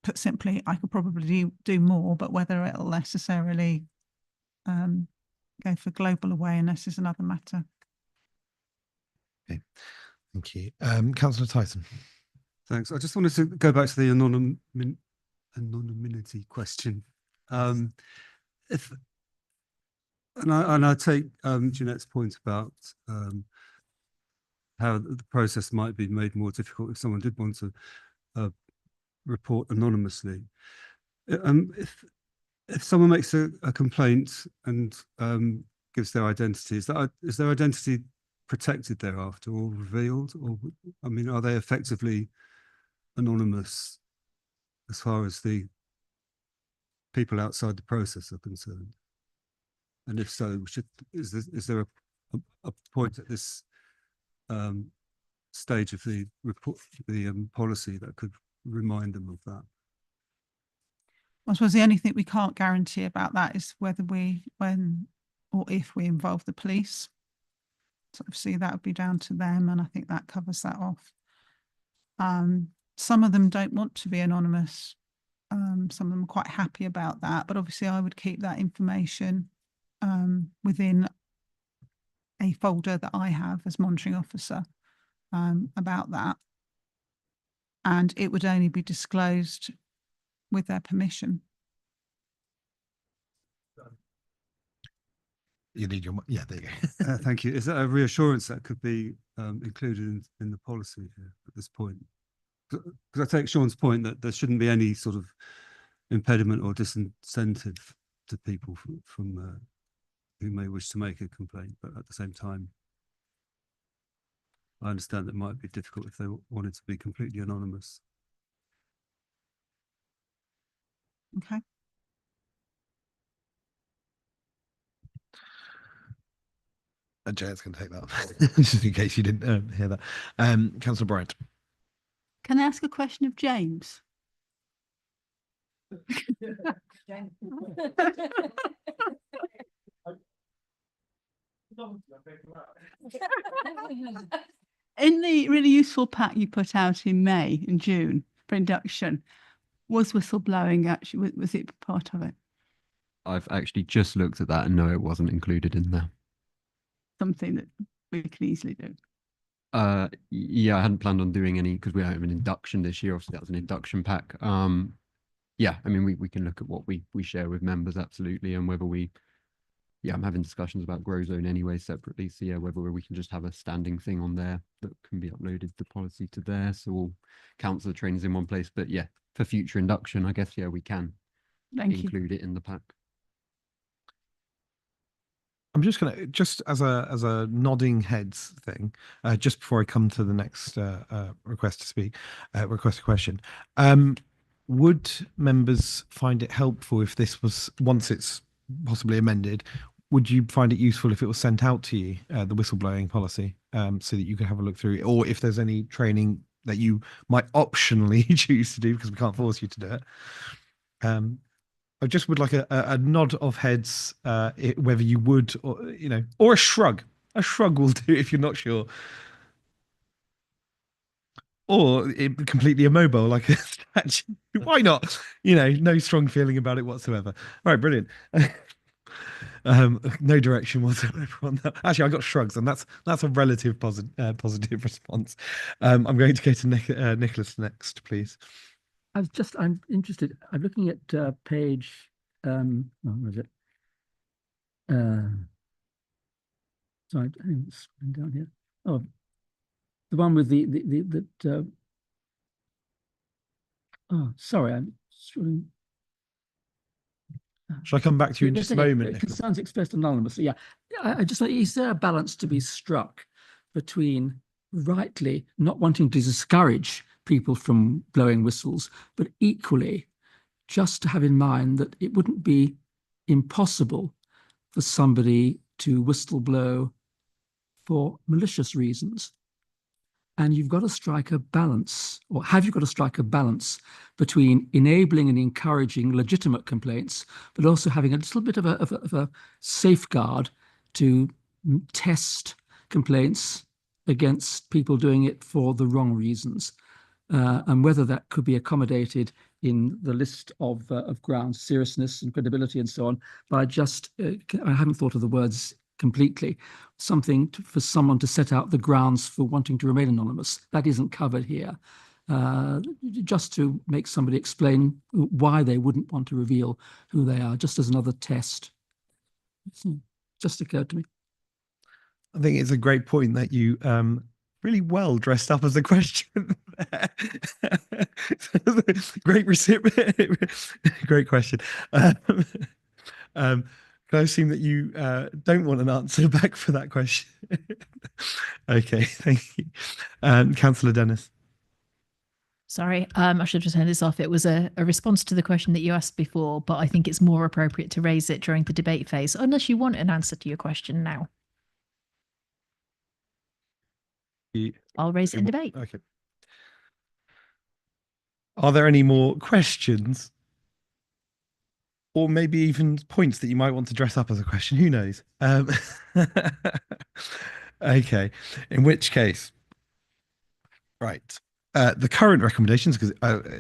put simply, I could probably do more, but whether it'll necessarily go for global awareness is another matter. Okay, thank you. Councillor Tyson. Thanks. I just wanted to go back to the anonymity question. And I take Jeanette's point about how the process might be made more difficult if someone did want to report anonymously. If someone makes a complaint and gives their identity, is their identity protected thereafter or revealed? Or, I mean, are they effectively anonymous as far as the people outside the process are concerned? And if so, is there a point at this stage of the report, the policy that could remind them of that. I suppose the only thing we can't guarantee about that is whether when or if we involve the police. So obviously that would be down to them, and I think that covers that off. Some of them don't want to be anonymous. Some of them are quite happy about that, but obviously I would keep that information within a folder that I have as monitoring officer about that. And it would only be disclosed with their permission. You need your, yeah, there you go. Thank you. Is that a reassurance that could be included in the policy here at this point? Because I take Sean's point that there shouldn't be any sort of impediment or disincentive to people from who may wish to make a complaint, but at the same time, I understand it might be difficult if they wanted to be completely anonymous. Okay. Jared's going to take that, just in case you didn't hear that. Councillor Bryant. Can I ask a question of James? In the really useful pack you put out in May and June for induction, was whistleblowing actually, was it part of it? I've actually just looked at that and no, it wasn't included in there. Something that we can easily do. Yeah, I hadn't planned on doing any because we don't have an induction this year. Obviously, that was an induction pack. Yeah, I mean, we can look at what we share with members, absolutely, and whether we, yeah, I'm having discussions about Grow Zone anyway separately. So yeah, whether we can just have a standing thing on there that can be uploaded the policy to there, so all councillor trainings in one place. But yeah, for future induction, I guess yeah, we can include it in the pack. I'm just going to, just as a nodding heads thing, just before I come to the next request to speak, request a question. Would members find it helpful if this was, once it's possibly amended, would you find it useful if it was sent out to you, the whistleblowing policy, so that you could have a look through it, or if there's any training that you might optionally choose to do, because we can't force you to do it. I just would like a nod of heads, whether you would, or or a shrug. A shrug will do if you're not sure, or completely immobile like a statue. Why not? No strong feeling about it whatsoever. All right, brilliant. No direction whatsoever on that. Actually, I got shrugs, and that's a relative positive response. I'm going to go to Nicholas next, please. I'm interested. I'm looking at page, where is it? Sorry, it's down here. Oh, the one with oh, sorry, I'm scrolling. Shall I come back to you in just a moment? Concerns expressed anonymously. Yeah, I just like, is there a balance to be struck between rightly not wanting to discourage people from blowing whistles, but equally just to have in mind that it wouldn't be impossible for somebody to whistle blow for malicious reasons. And you've got to strike a balance, or have you got to strike a balance between enabling and encouraging legitimate complaints, but also having a little bit of a safeguard to test complaints against people doing it for the wrong reasons. And whether that could be accommodated in the list of grounds, seriousness and credibility and so on, by just, I haven't thought of the words completely, something for someone to set out the grounds for wanting to remain anonymous. That isn't covered here. Just to make somebody explain why they wouldn't want to reveal who they are, just as another test. Just occurred to me. I think it's a great point that you really well dressed up as a question there. Great recipient. Great question. Can I assume that you don't want an answer back for that question? Okay, thank you. Councillor Dennis. Sorry, I should have just turned this off. It was a response to the question that you asked before, but I think it's more appropriate to raise it during the debate phase, unless you want an answer to your question now. I'll raise it in debate. Okay. Are there any more questions? Or maybe even points that you might want to dress up as a question? Who knows? Okay. In which case, right. The current recommendations, because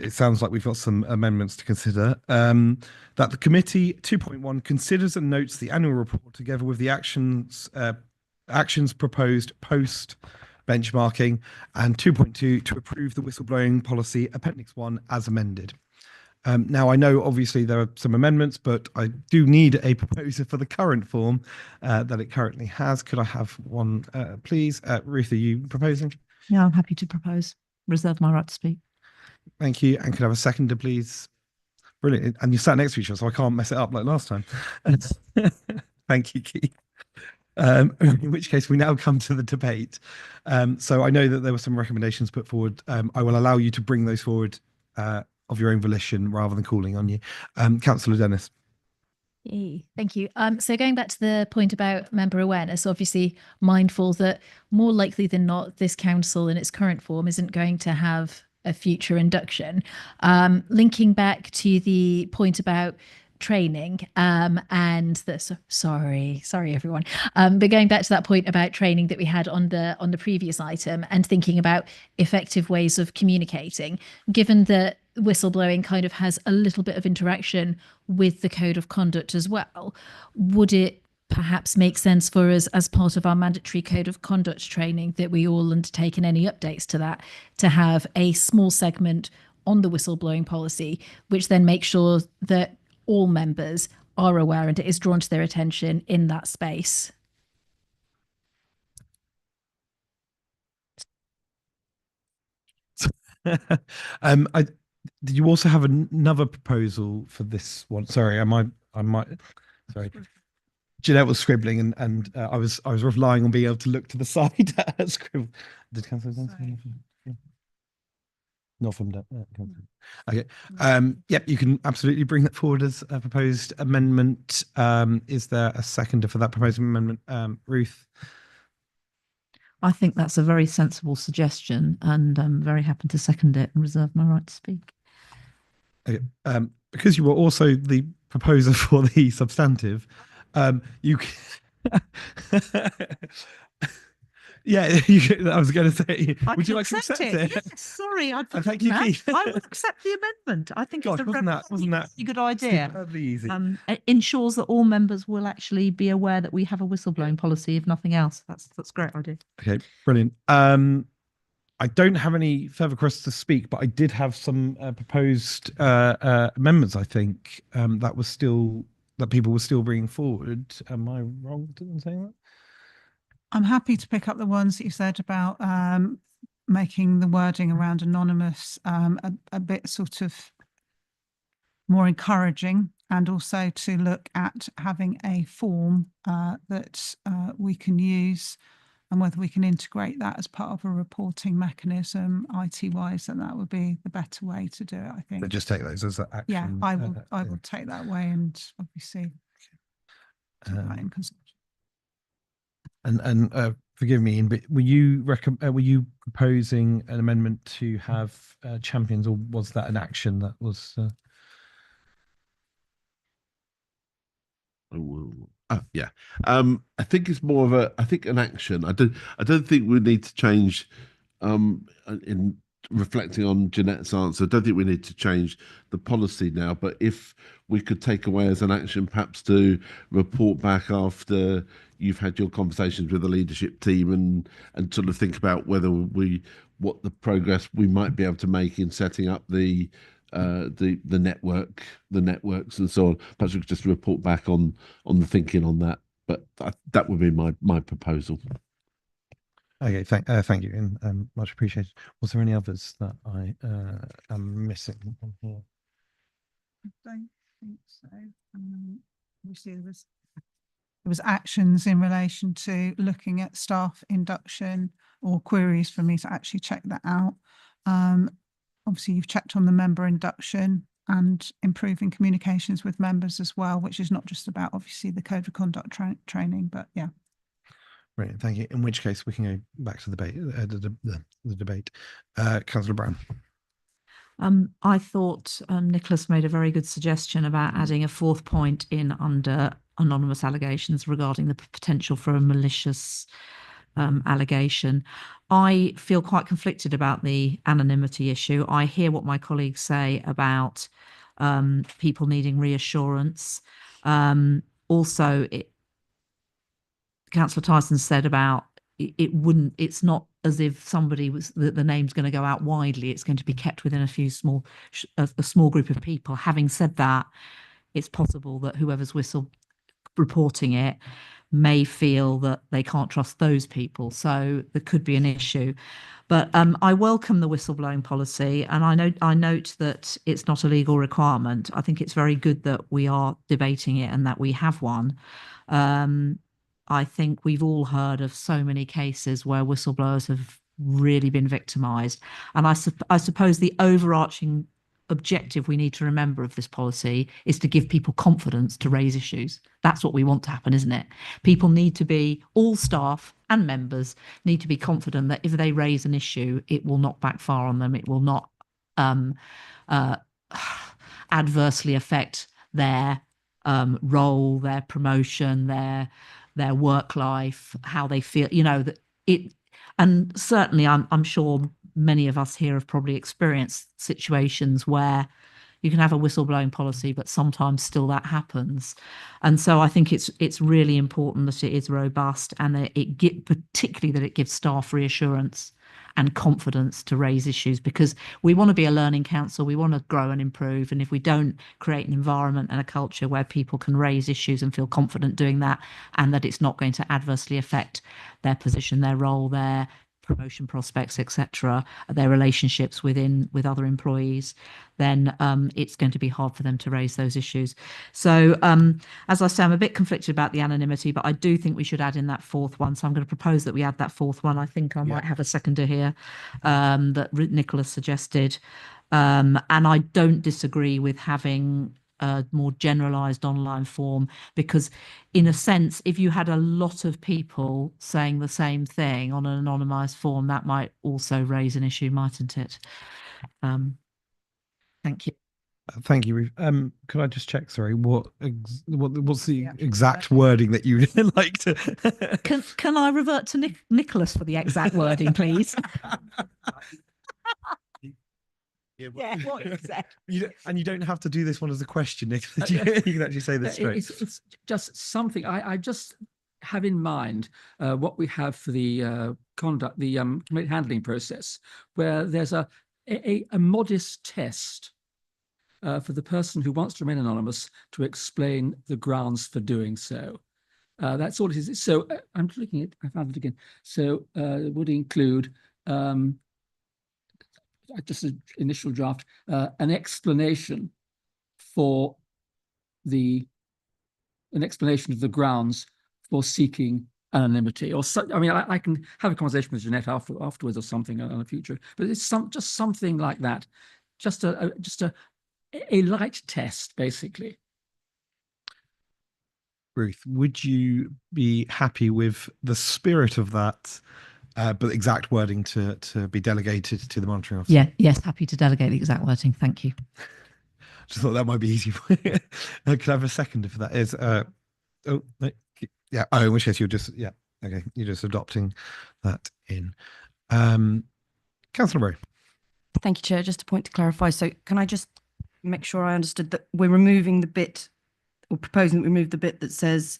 it sounds like we've got some amendments to consider, that the committee 2.1 considers and notes the annual report together with the actions proposed post benchmarking, and 2.2 to approve the whistleblowing policy appendix 1 as amended. Now, I know obviously there are some amendments, but I do need a proposer for the current form that it currently has. Could I have one, please? Ruth, are you proposing? Yeah, I'm happy to propose. Reserve my right to speak. Thank you. And could I have a seconder, please? Brilliant. And you sat next to each other, so I can't mess it up like last time. Thank you, Keith. In which case, we now come to the debate. So I know that there were some recommendations put forward. I will allow you to bring those forward of your own volition rather than calling on you. Councillor Dennis. Yay, thank you. So going back to the point about member awareness, obviously mindful that more likely than not, this council in its current form isn't going to have a future induction. Linking back to the point about training and the sorry everyone, but going back to that point about training that we had on the previous item and thinking about effective ways of communicating, given that whistleblowing kind of has a little bit of interaction with the code of conduct as well, would it perhaps make sense for us as part of our mandatory code of conduct training that we all undertake, and any updates to that, to have a small segment on the whistleblowing policy, which then makes sure that all members are aware and it is drawn to their attention in that space? Did you also have another proposal for this one? Sorry, sorry. Jeanette was scribbling and I was relying on being able to look to the side at her scribble. Did Councillor Dunn? Not from that. Okay. Yep, you can absolutely bring that forward as a proposed amendment. Is there a seconder for that proposed amendment? Ruth? I think that's a very sensible suggestion, and I'm very happy to second it and reserve my right to speak. Okay. Because you were also the proposer for the substantive, you yeah, I was going to say, would you like to accept it? Yes, sorry, I'd thank you, Keith. I will accept the amendment. I think Gosh, it's wasn't that a good idea. superbly easy? It ensures that all members will actually be aware that we have a whistleblowing policy, if nothing else. That's a great idea. Okay, brilliant. I don't have any further requests to speak, but I did have some proposed amendments, I think, that people were still bringing forward. Am I wrong in saying that? I'm happy to pick up the ones that you said about making the wording around anonymous a bit sort of more encouraging, and also to look at having a form that we can use, and whether we can integrate that as part of a reporting mechanism IT-wise, and that would be the better way to do it, I think. But just take those as action. Yeah, I will take that away and obviously take that in consideration. And forgive me, but were you proposing an amendment to have champions, or was that an action that was? Yeah. I think it's more of an action. I don't think we need to change. In reflecting on Jeanette's answer, I don't think we need to change the policy now. But if we could take away as an action, perhaps to report back after you've had your conversations with the leadership team and sort of think about what the progress we might be able to make in setting up the networks and so on. Perhaps we could just report back on the thinking on that. But that would be my proposal. Okay, thank you, and much appreciated. Was there any others that I am missing on here? I don't think so. Obviously, there was actions in relation to looking at staff induction or queries for me to actually check that out. Obviously, you've checked on the member induction and improving communications with members as well, which is not just about obviously the code of conduct training, but yeah. Brilliant, thank you. In which case we can go back to the debate. The debate. Councillor Brown. I thought Nicholas made a very good suggestion about adding a fourth point in under anonymous allegations regarding the potential for a malicious allegation. I feel quite conflicted about the anonymity issue. I hear what my colleagues say about people needing reassurance. Also, Councillor Tyson said about it's not as if somebody was the name's going to go out widely. It's going to be kept within a small group of people. Having said that, it's possible that whoever's reporting it may feel that they can't trust those people. So there could be an issue. But I welcome the whistleblowing policy, and I note that it's not a legal requirement. I think it's very good that we are debating it and that we have one. I think we've all heard of so many cases where whistleblowers have really been victimised. And I suppose the overarching objective we need to remember of this policy is to give people confidence to raise issues. That's what we want to happen, isn't it? People need to be, all staff and members need to be confident that if they raise an issue, it will not backfire on them. It will not adversely affect their role, their promotion, their work life, how they feel, that it, and certainly I'm sure many of us here have probably experienced situations where you can have a whistleblowing policy, but sometimes still that happens. And so I think it's really important that it is robust, and that particularly that it gives staff reassurance and confidence to raise issues, because we want to be a learning council. We want to grow and improve. And if we don't create an environment and a culture where people can raise issues and feel confident doing that, and that it's not going to adversely affect their position, their role, their promotion prospects, etc., their relationships with other employees, then it's going to be hard for them to raise those issues. So as I say, I'm a bit conflicted about the anonymity, but I do think we should add in that fourth one. So I'm going to propose that we add that fourth one. I think I might have a seconder here that Nicholas suggested. And I don't disagree with having a more generalized online form, because in a sense, if you had a lot of people saying the same thing on an anonymized form, that might also raise an issue, mightn't it? Thank you. Thank you. Could I just check, sorry, what's the exact wording that you like to Can I revert to Nicholas for the exact wording, please? What is that? And you don't have to do this one as a question, Nick. You can actually say this straight. It's just something I just have in mind what we have for the committee handling process, where there's a modest test for the person who wants to remain anonymous to explain the grounds for doing so. That's all it is. So I'm looking at, I found it again. So it would include just an initial draft, an explanation of the grounds for seeking anonymity, or so, I mean, I can have a conversation with Jeanette afterwards or something on the future, but it's just something like that, just a light test, basically. Ruth, would you be happy with the spirit of that? But the exact wording to be delegated to the monitoring officer. Yeah, yes, happy to delegate the exact wording. Thank you. Just thought that might be easy for you. Could I have a second if that is? In which case you're just you're just adopting that in. Councillor Murray. Thank you, Chair. Just a point to clarify. So can I just make sure I understood that we're removing the bit, or proposing that we remove the bit that says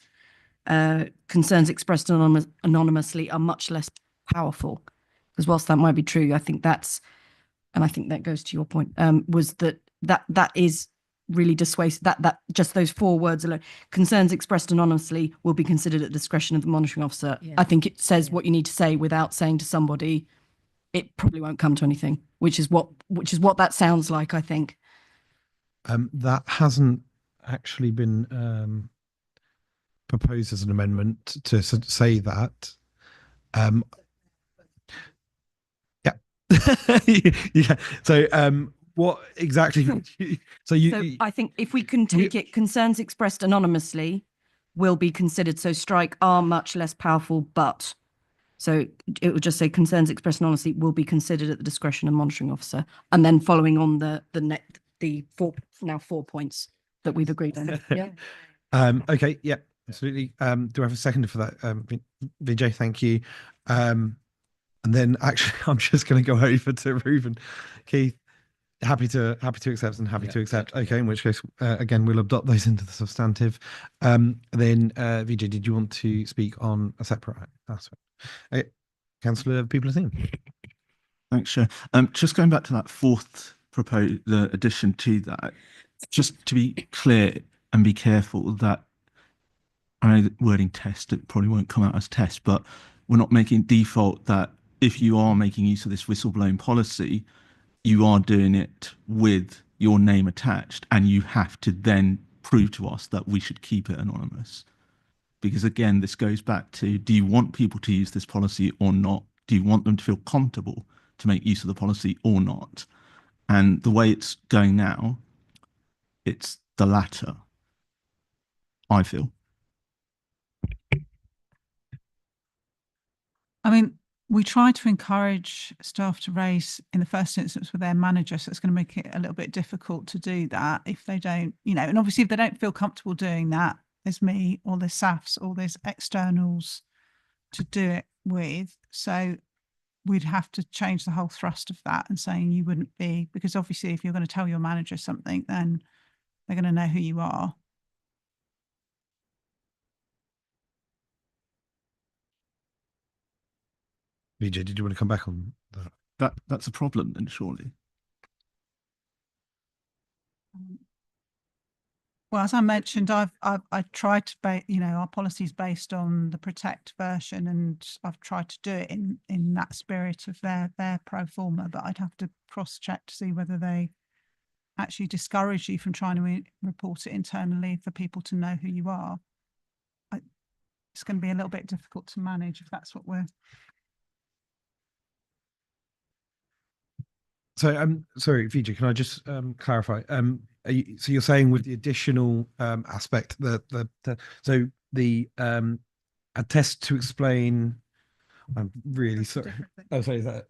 concerns expressed anonymously are much less powerful? Because whilst that might be true, I think that's, and I think that goes to your point, was that is really dissuasive, that just those 4 words alone, concerns expressed anonymously will be considered at the discretion of the monitoring officer. I think it says what you need to say without saying to somebody it probably won't come to anything, which is what that sounds like, I think. That hasn't actually been proposed as an amendment to say that. Yeah. So what exactly? So I think if we can take it, concerns expressed anonymously will be considered. So strike are much less powerful, but. So it would just say concerns expressed anonymously will be considered at the discretion of monitoring officer. And then following on the four points that we've agreed on. Yeah. Okay, yeah, absolutely. Do I have a second for that? Vijay, thank you. And then actually I'm just going to go over to Reuben. Keith, happy to accept and happy to accept. Okay, in which case, again, we'll adopt those into the substantive. Then Vijay, did you want to speak on a separate aspect? Councillor People-Athene. Thanks, Chair. Just going back to that fourth proposed, the addition to that, just to be clear and be careful that, I know the wording test, it probably won't come out as test, but we're not making default that if you are making use of this whistleblowing policy, you are doing it with your name attached, and you have to then prove to us that we should keep it anonymous. Because again, this goes back to, do you want people to use this policy or not? Do you want them to feel comfortable to make use of the policy or not? And the way it's going now, it's the latter, I feel. I mean, we try to encourage staff to raise in the first instance with their manager, so it's going to make it a little bit difficult to do that if they don't, and obviously if they don't feel comfortable doing that, there's me or there's SAFs or there's externals to do it with. So we'd have to change the whole thrust of that and saying you wouldn't be, because obviously if you're going to tell your manager something, then they're going to know who you are. Vijay, did you want to come back on that? That's a problem then, surely. Well, as I mentioned, I tried to our policy is based on the Protect version, and I've tried to do it in that spirit of their pro forma, but I'd have to cross check to see whether they actually discourage you from trying to report it internally for people to know who you are. It's going to be a little bit difficult to manage if that's what we're. So sorry, Vijay, can I just clarify? So you're saying with the additional aspect that a test to explain. I'm really sorry. Oh, sorry, is that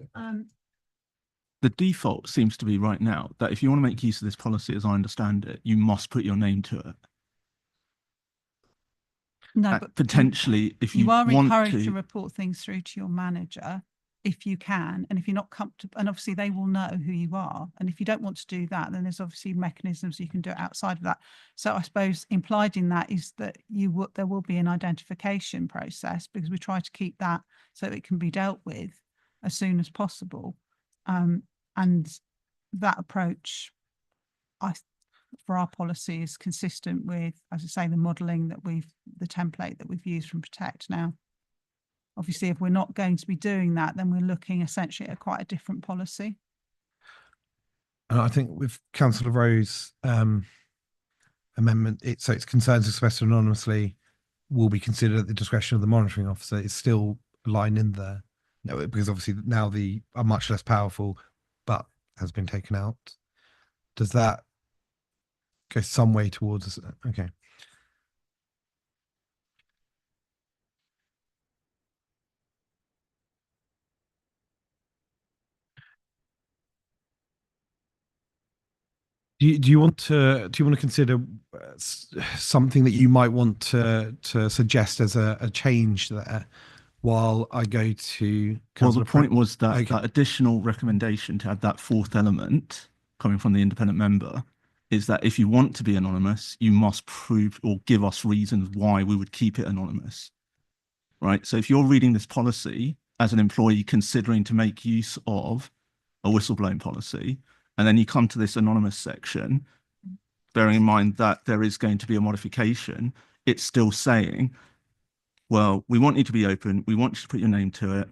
the default seems to be right now that if you want to make use of this policy, as I understand it, you must put your name to it. No, but potentially, if you are want encouraged to report things through to your manager, if you can, and if you're not comfortable, and obviously they will know who you are. And if you don't want to do that, then there's obviously mechanisms you can do it outside of that. So I suppose implied in that is that there will be an identification process, because we try to keep that so it can be dealt with as soon as possible. And that approach, for our policy, is consistent with, as I say, the modelling that the template that we've used from Protect now. Obviously, if we're not going to be doing that, then we're looking essentially at quite a different policy. And I think with Councillor Rowe's amendment, it's concerns expressed anonymously will be considered at the discretion of the monitoring officer. It's still a line in there, because obviously now the are much less powerful, but has been taken out. Does that go some way towards us? Okay. Do you want to consider something that you might want to suggest as a change there while I go to Councillor the point was that that additional recommendation to add that fourth element coming from the independent member is that if you want to be anonymous, you must prove or give us reasons why we would keep it anonymous, right? So if you're reading this policy as an employee considering to make use of a whistleblowing policy, and then you come to this anonymous section, bearing in mind that there is going to be a modification, it's still saying, well, we want you to be open. We want you to put your name to it.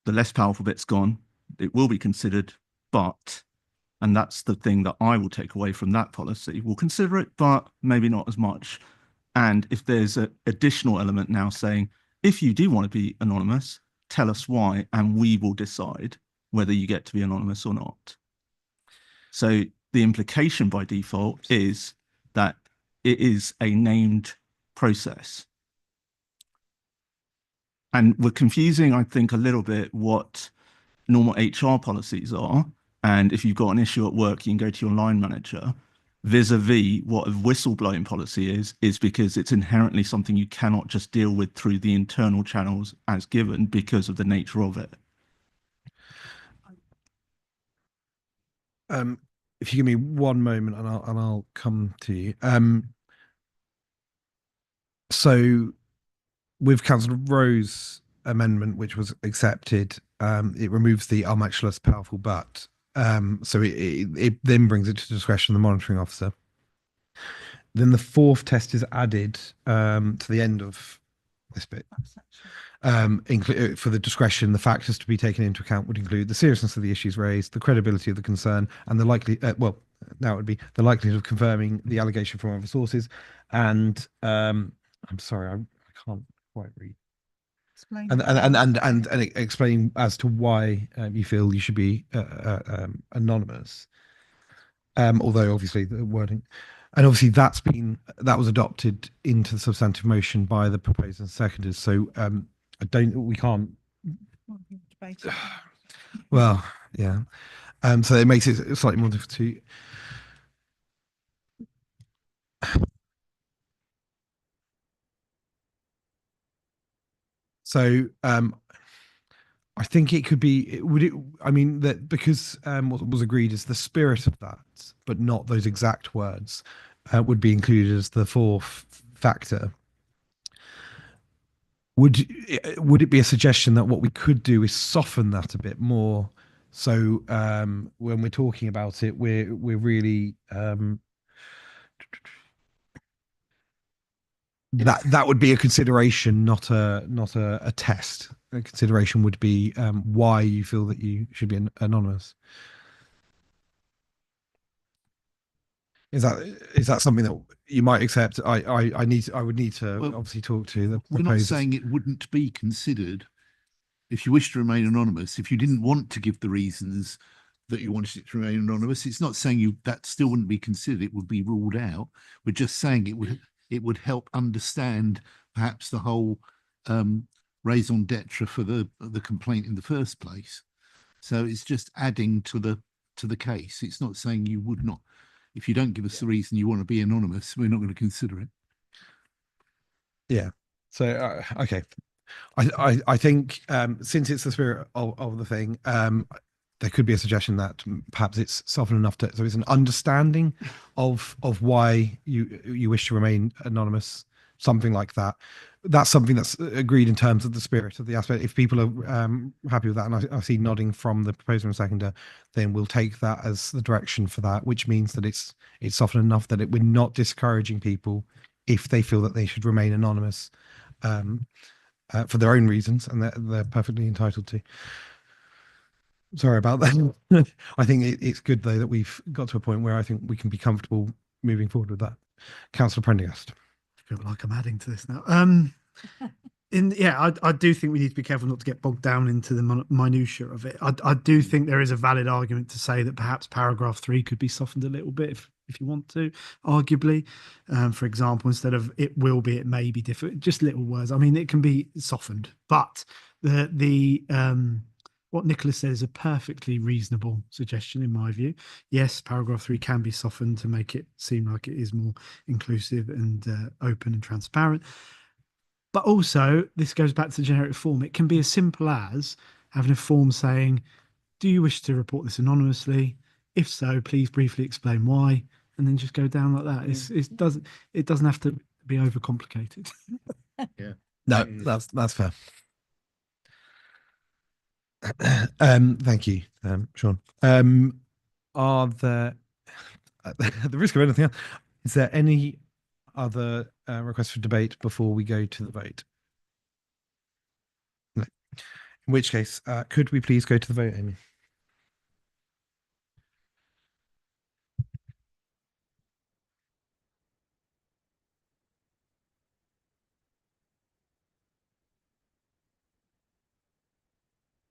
The less powerful bit's gone. It will be considered, but, and that's the thing that I will take away from that policy. We'll consider it, but maybe not as much. And if there's an additional element now saying, if you do want to be anonymous, tell us why, and we will decide whether you get to be anonymous or not. So the implication by default is that it is a named process. And we're confusing, I think, a little bit what normal HR policies are. And if you've got an issue at work, you can go to your line manager. Vis-a-vis what a whistleblowing policy is because it's inherently something you cannot just deal with through the internal channels as given because of the nature of it. If you give me one moment and I'll come to you. So with Councillor Rowe's amendment, which was accepted, it removes the "are much less powerful but." So it then brings it to the discretion of the monitoring officer. Then the fourth test is added to the end of this bit. For the discretion, the factors to be taken into account would include the seriousness of the issues raised, the credibility of the concern, and the likely now it would be the likelihood of confirming the allegation from other sources. And I'm sorry, I can't quite read. Explain. And explain as to why you feel you should be anonymous. Although obviously the wording, and obviously that was adopted into the substantive motion by the proposers and seconders. So we can't. Well, yeah. So it makes it slightly more difficult to. So I think it could be, I mean, that because what was agreed is the spirit of that, but not those exact words, would be included as the fourth factor. Would it be a suggestion that what we could do is soften that a bit more? So when we're talking about it, we're really that would be a consideration, not a test. A consideration would be why you feel that you should be anonymous. Is that something that you might accept? I would need to obviously talk to the We're not saying it wouldn't be considered if you wish to remain anonymous. If you didn't want to give the reasons that you wanted it to remain anonymous, it's not saying that still wouldn't be considered. It would be ruled out. We're just saying it would help understand perhaps the whole raison d'etre for the complaint in the first place. So it's just adding to the case. It's not saying you would not. If you don't give us the reason you want to be anonymous, we're not going to consider it. Yeah. So okay, I think since it's the spirit of the thing, there could be a suggestion that perhaps it's softened enough so it's an understanding of why you wish to remain anonymous, something like that. That's something that's agreed in terms of the spirit of the aspect. If people are happy with that, and I see nodding from the proposer and seconder, then we'll take that as the direction for that, which means that it's softened enough that we're not discouraging people if they feel that they should remain anonymous for their own reasons, and they're perfectly entitled to. Sorry about that. I think it's good though that we've got to a point where I think we can be comfortable moving forward with that. Councillor Prendergast. I feel like I'm adding to this now. I do think we need to be careful not to get bogged down into the minutiae of it. I do think there is a valid argument to say that perhaps paragraph 3 could be softened a little bit if you want to, arguably. For example, instead of "it will be," "it may be different," just little words. I mean, it can be softened, but what Nicholas said is a perfectly reasonable suggestion in my view. Yes, paragraph 3 can be softened to make it seem like it is more inclusive and open and transparent. But also, this goes back to the generic form. It can be as simple as having a form saying, "Do you wish to report this anonymously? If so, please briefly explain why," and then just go down like that. It doesn't have to be overcomplicated. Yeah. No, that's fair. Thank you, Sean. Are there, at the risk of anything else, is there any other requests for debate before we go to the vote? No. In which case, could we please go to the vote, Amy?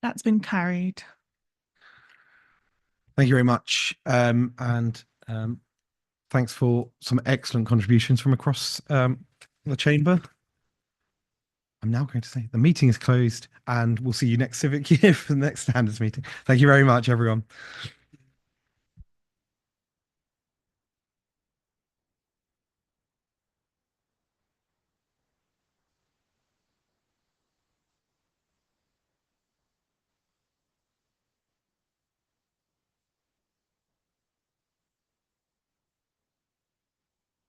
That's been carried. Thank you very much. And thanks for some excellent contributions from across the chamber? I'm now going to say the meeting is closed, and we'll see you next civic year for the next standards meeting. Thank you very much, everyone.